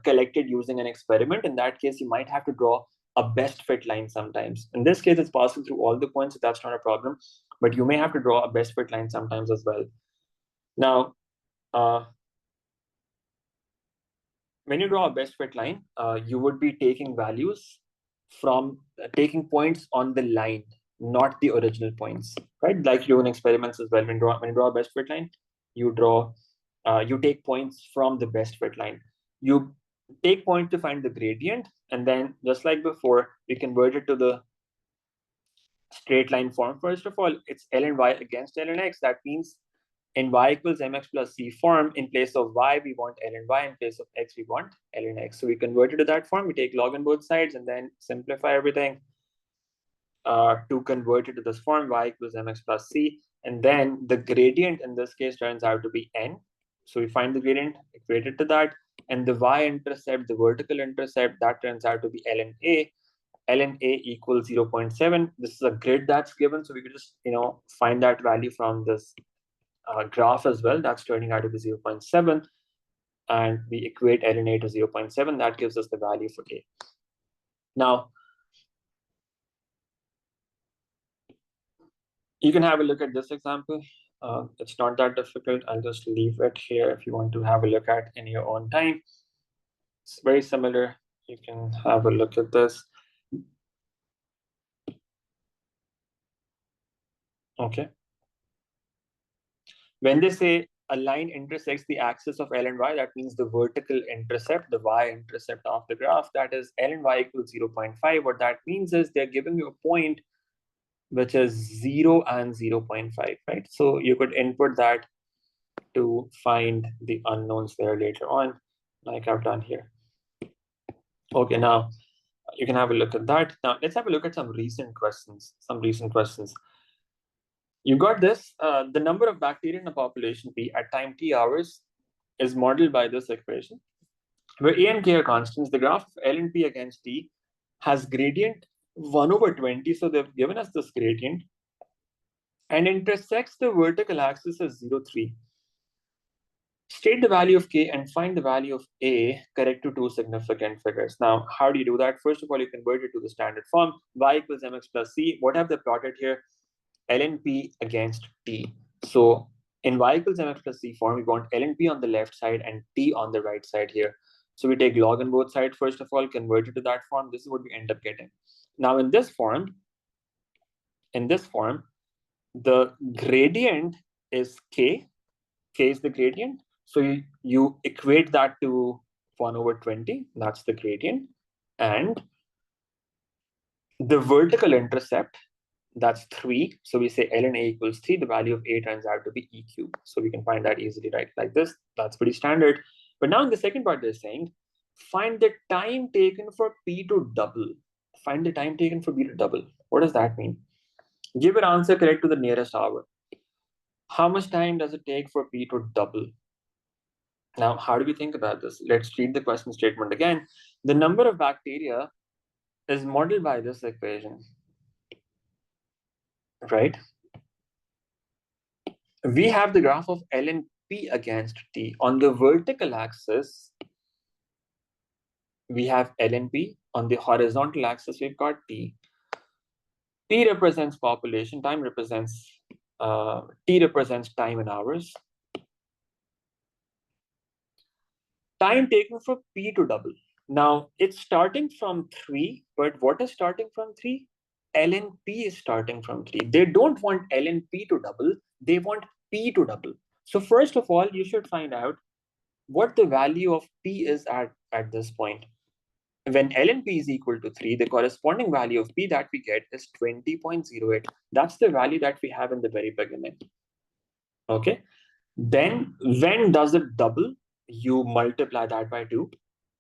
collected using an experiment. In that case, you might have to draw a best fit line sometimes. In this case, it's passing through all the points, so that's not a problem. But you may have to draw a best fit line sometimes as well. Now, when you draw a best fit line, you would be taking values from taking points on the line, not the original points, right? Like you do in experiments as well. When you draw a best fit line, you take points from the best fit line. You take points to find the gradient, and then just like before, we convert it to the straight line form. First of all, it's ln y against ln x. That means in y equals mx plus c form, in place of y, we want ln y. In place of x, we want ln x. So we convert it to that form. We take log on both sides and then simplify everything to convert it to this form, y equals mx plus c. And then the gradient in this case turns out to be n. So we find the gradient, equate it to that. And the y-intercept, the vertical intercept, that turns out to be ln a. Ln a equals 0.7. This is a grid that's given. So we could just, find that value from this graph as well. That's turning out to be 0.7. And we equate ln a to 0.7. That gives us the value for a. Now, you can have a look at this example. It's not that difficult. I'll just leave it here if you want to have a look at in your own time. It's very similar. You can have a look at this. Okay. When they say a line intersects the axis of L and Y, that means the vertical intercept, the y-intercept of the graph, that is L and Y equals 0.5. What that means is they're giving you a point which is 0 and 0.5, right? So you could input that to find the unknowns there later on, like I've done here. Okay, now you can have a look at that. Now let's have a look at some recent questions. You got this. The number of bacteria in a population P at time t hours is modeled by this equation, where A and K are constants. The graph of L and P against T has gradient 1/20. So they've given us this gradient and intersects the vertical axis as 0.3. State the value of K and find the value of A correct to two significant figures. Now, how do you do that? First of all, you convert it to the standard form. Y equals mx plus c. What have they plotted here? Ln P against T. So in y equals mx plus c form, we want ln P on the left side and T on the right side here. So we take log on both sides, first of all, convert it to that form. This is what we end up getting. Now in this form, the gradient is K. K is the gradient. So you equate that to 1/20. That's the gradient. And the vertical intercept, that's 3. So we say ln a equals 3. The value of a turns out to be e cubed. So we can find that easily, right? Like this. That's pretty standard. But now in the second part, they're saying, find the time taken for p to double. Find the time taken for p to double. What does that mean? Give an answer correct to the nearest hour. How much time does it take for p to double? Now, how do we think about this? Let's read the question statement again. The number of bacteria is modeled by this equation, right? We have the graph of ln P against T. On the vertical axis, we have ln P. On the horizontal axis, we've got T. T represents population, T represents time in hours. Time taken for P to double. Now, it's starting from 3, but what is starting from 3? ln P is starting from 3. They don't want ln P to double. They want P to double. So first of all, you should find out what the value of P is at this point. When ln P is equal to 3, the corresponding value of P that we get is 20.08. That's the value that we have in the very beginning. Okay. Then when does it double? You multiply that by 2.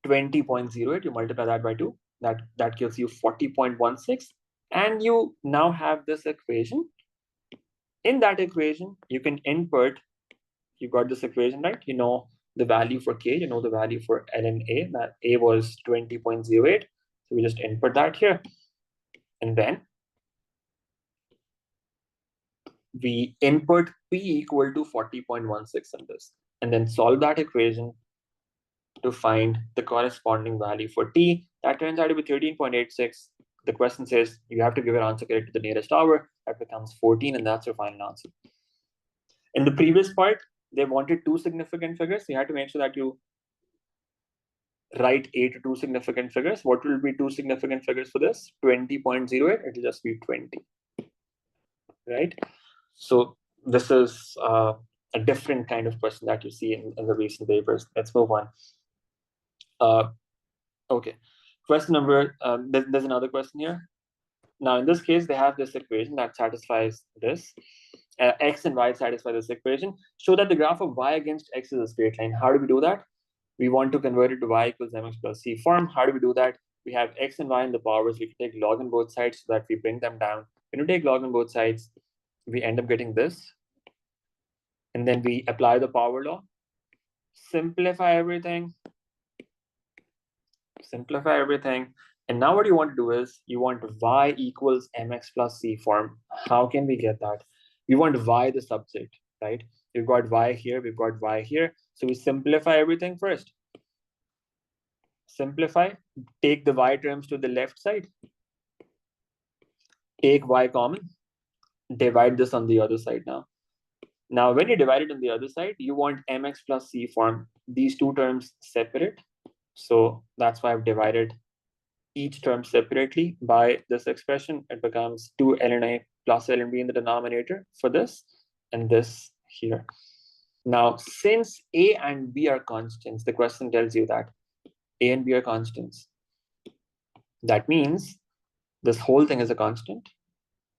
20.08, you multiply that by 2. That gives you 40.16. And you now have this equation. In that equation, you can input, you got this equation, right? You know the value for K, you know the value for ln A, that A was 20.08. So we just input that here. And then we input P equal to 40.16 in this. And then solve that equation to find the corresponding value for T. That turns out to be 13.86. The question says you have to give an answer correct to the nearest hour. That becomes 14, and that's your final answer. In the previous part, they wanted two significant figures. So you had to make sure that you write A to two significant figures. What will be two significant figures for this? 20.08, it'll just be 20, right? So this is a different kind of question that you see in the recent papers. Let's move on. Okay, question number, there's another question here. Now, in this case, they have this equation that satisfies this. X and Y satisfy this equation. Show that the graph of Y against X is a straight line. How do we do that? We want to convert it to Y equals mx plus c form. How do we do that? We have X and Y in the powers. We can take log on both sides so that we bring them down. When you take log on both sides, we end up getting this. And then we apply the power law. Simplify everything. Simplify everything. And now what you want to do is you want Y equals mx plus c form. How can we get that? We want Y the subject, right? We've got Y here, we've got Y here. So we simplify everything first. Simplify, take the Y terms to the left side. Take Y common, divide this on the other side now. Now, when you divide it on the other side, you want mx plus c form. These two terms separate. So that's why I've divided each term separately by this expression. It becomes 2 ln A plus ln B in the denominator for this and this here. Now, since A and B are constants, the question tells you that A and B are constants. That means this whole thing is a constant.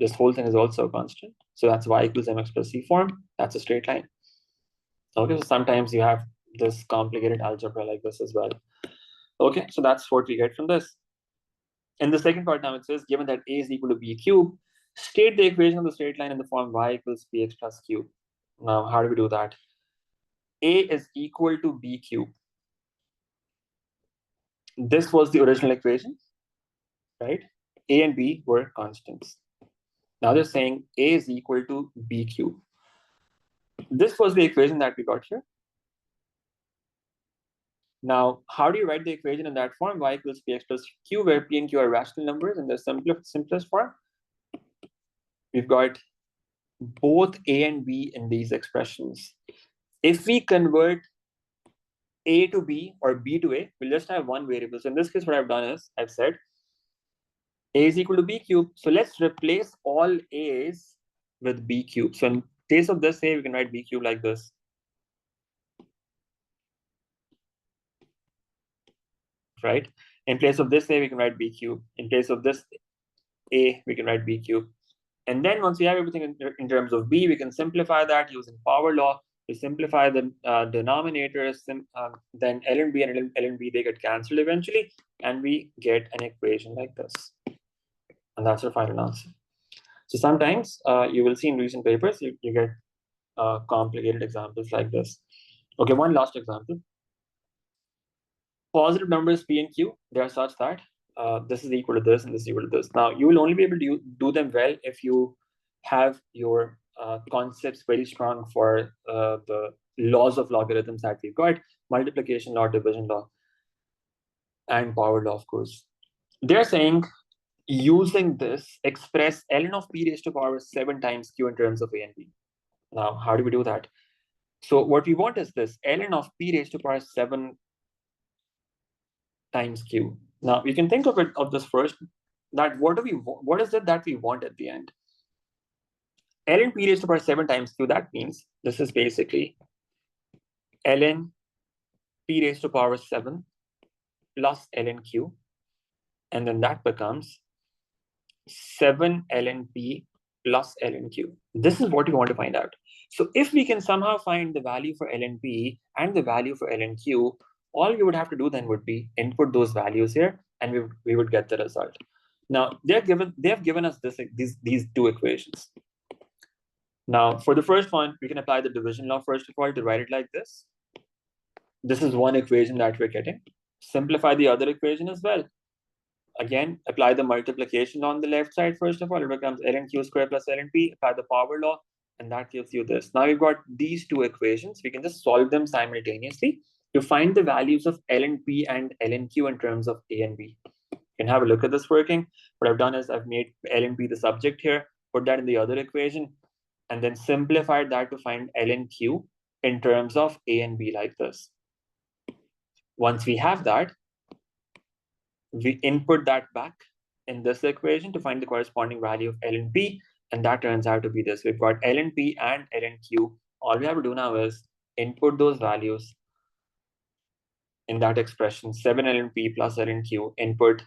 This whole thing is also a constant. So that's Y equals mx plus c form. That's a straight line. Okay, so sometimes you have this complicated algebra like this as well. Okay, so that's what we get from this. In the second part now it says, given that A is equal to B cubed, state the equation of the straight line in the form Y equals Bx plus Q. Now, how do we do that? A is equal to B cubed. This was the original equation, right? A and B were constants. Now they're saying A is equal to B cubed. This was the equation that we got here. Now, how do you write the equation in that form? Y equals Px plus Q, where P and Q are rational numbers in the simplest form. We've got both A and B in these expressions. If we convert A to B or B to A, we'll just have one variable. So in this case, what I've done is I've said A is equal to B cubed. So let's replace all A's with B cubed. So in case of this A, we can write B cubed like this. Right? In place of this A, we can write B cubed. In place of this A, we can write B cubed. And then once we have everything in terms of B, we can simplify that using power law. We simplify the denominators, then ln B and ln B, they get cancelled eventually, and we get an equation like this. And that's our final answer. So sometimes you will see in recent papers, you get complicated examples like this. Okay, one last example. Positive numbers P and Q, they are such that this is equal to this and this is equal to this. Now, you will only be able to do them well if you have your concepts very strong for the laws of logarithms that we've got, multiplication law, division law, and power law, of course. They're saying, using this, express ln of P raised to power 7 times Q in terms of A and B. Now, how do we do that? So what we want is this, ln of P raised to power 7 times Q. Now you can think of this first, that what is it that we want at the end? ln P raised to power 7 times Q, that means this is basically ln P raised to power 7 plus ln Q, and then that becomes 7 ln P plus ln Q. This is what we want to find out. So if we can somehow find the value for ln P and the value for ln Q, all we would have to do then would be input those values here, and we would get the result. Now they have given us these two equations. Now for the first one, we can apply the division law first of all to write it like this. This is one equation that we're getting. Simplify the other equation as well. Again, apply the multiplication on the left side first of all. It becomes ln Q squared plus ln P. Apply the power law, and that gives you this. Now we've got these two equations. We can just solve them simultaneously to find the values of ln P and ln Q in terms of A and B. You can have a look at this working. What I've done is I've made ln P the subject here, put that in the other equation, and then simplified that to find ln Q in terms of A and B like this. Once we have that, we input that back in this equation to find the corresponding value of ln P, and that turns out to be this. We've got ln P and ln Q. All we have to do now is input those values in that expression, 7 ln P plus ln Q, input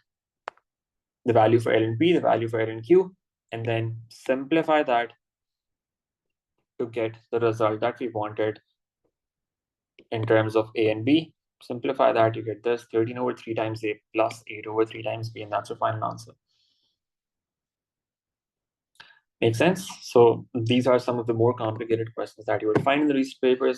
the value for L and P, the value for L and Q, and then simplify that to get the result that we wanted in terms of A and B. Simplify that, you get this 13 over 3 times A plus 8 over 3 times B, and that's your final answer. Make sense? So these are some of the more complicated questions that you would find in the research papers.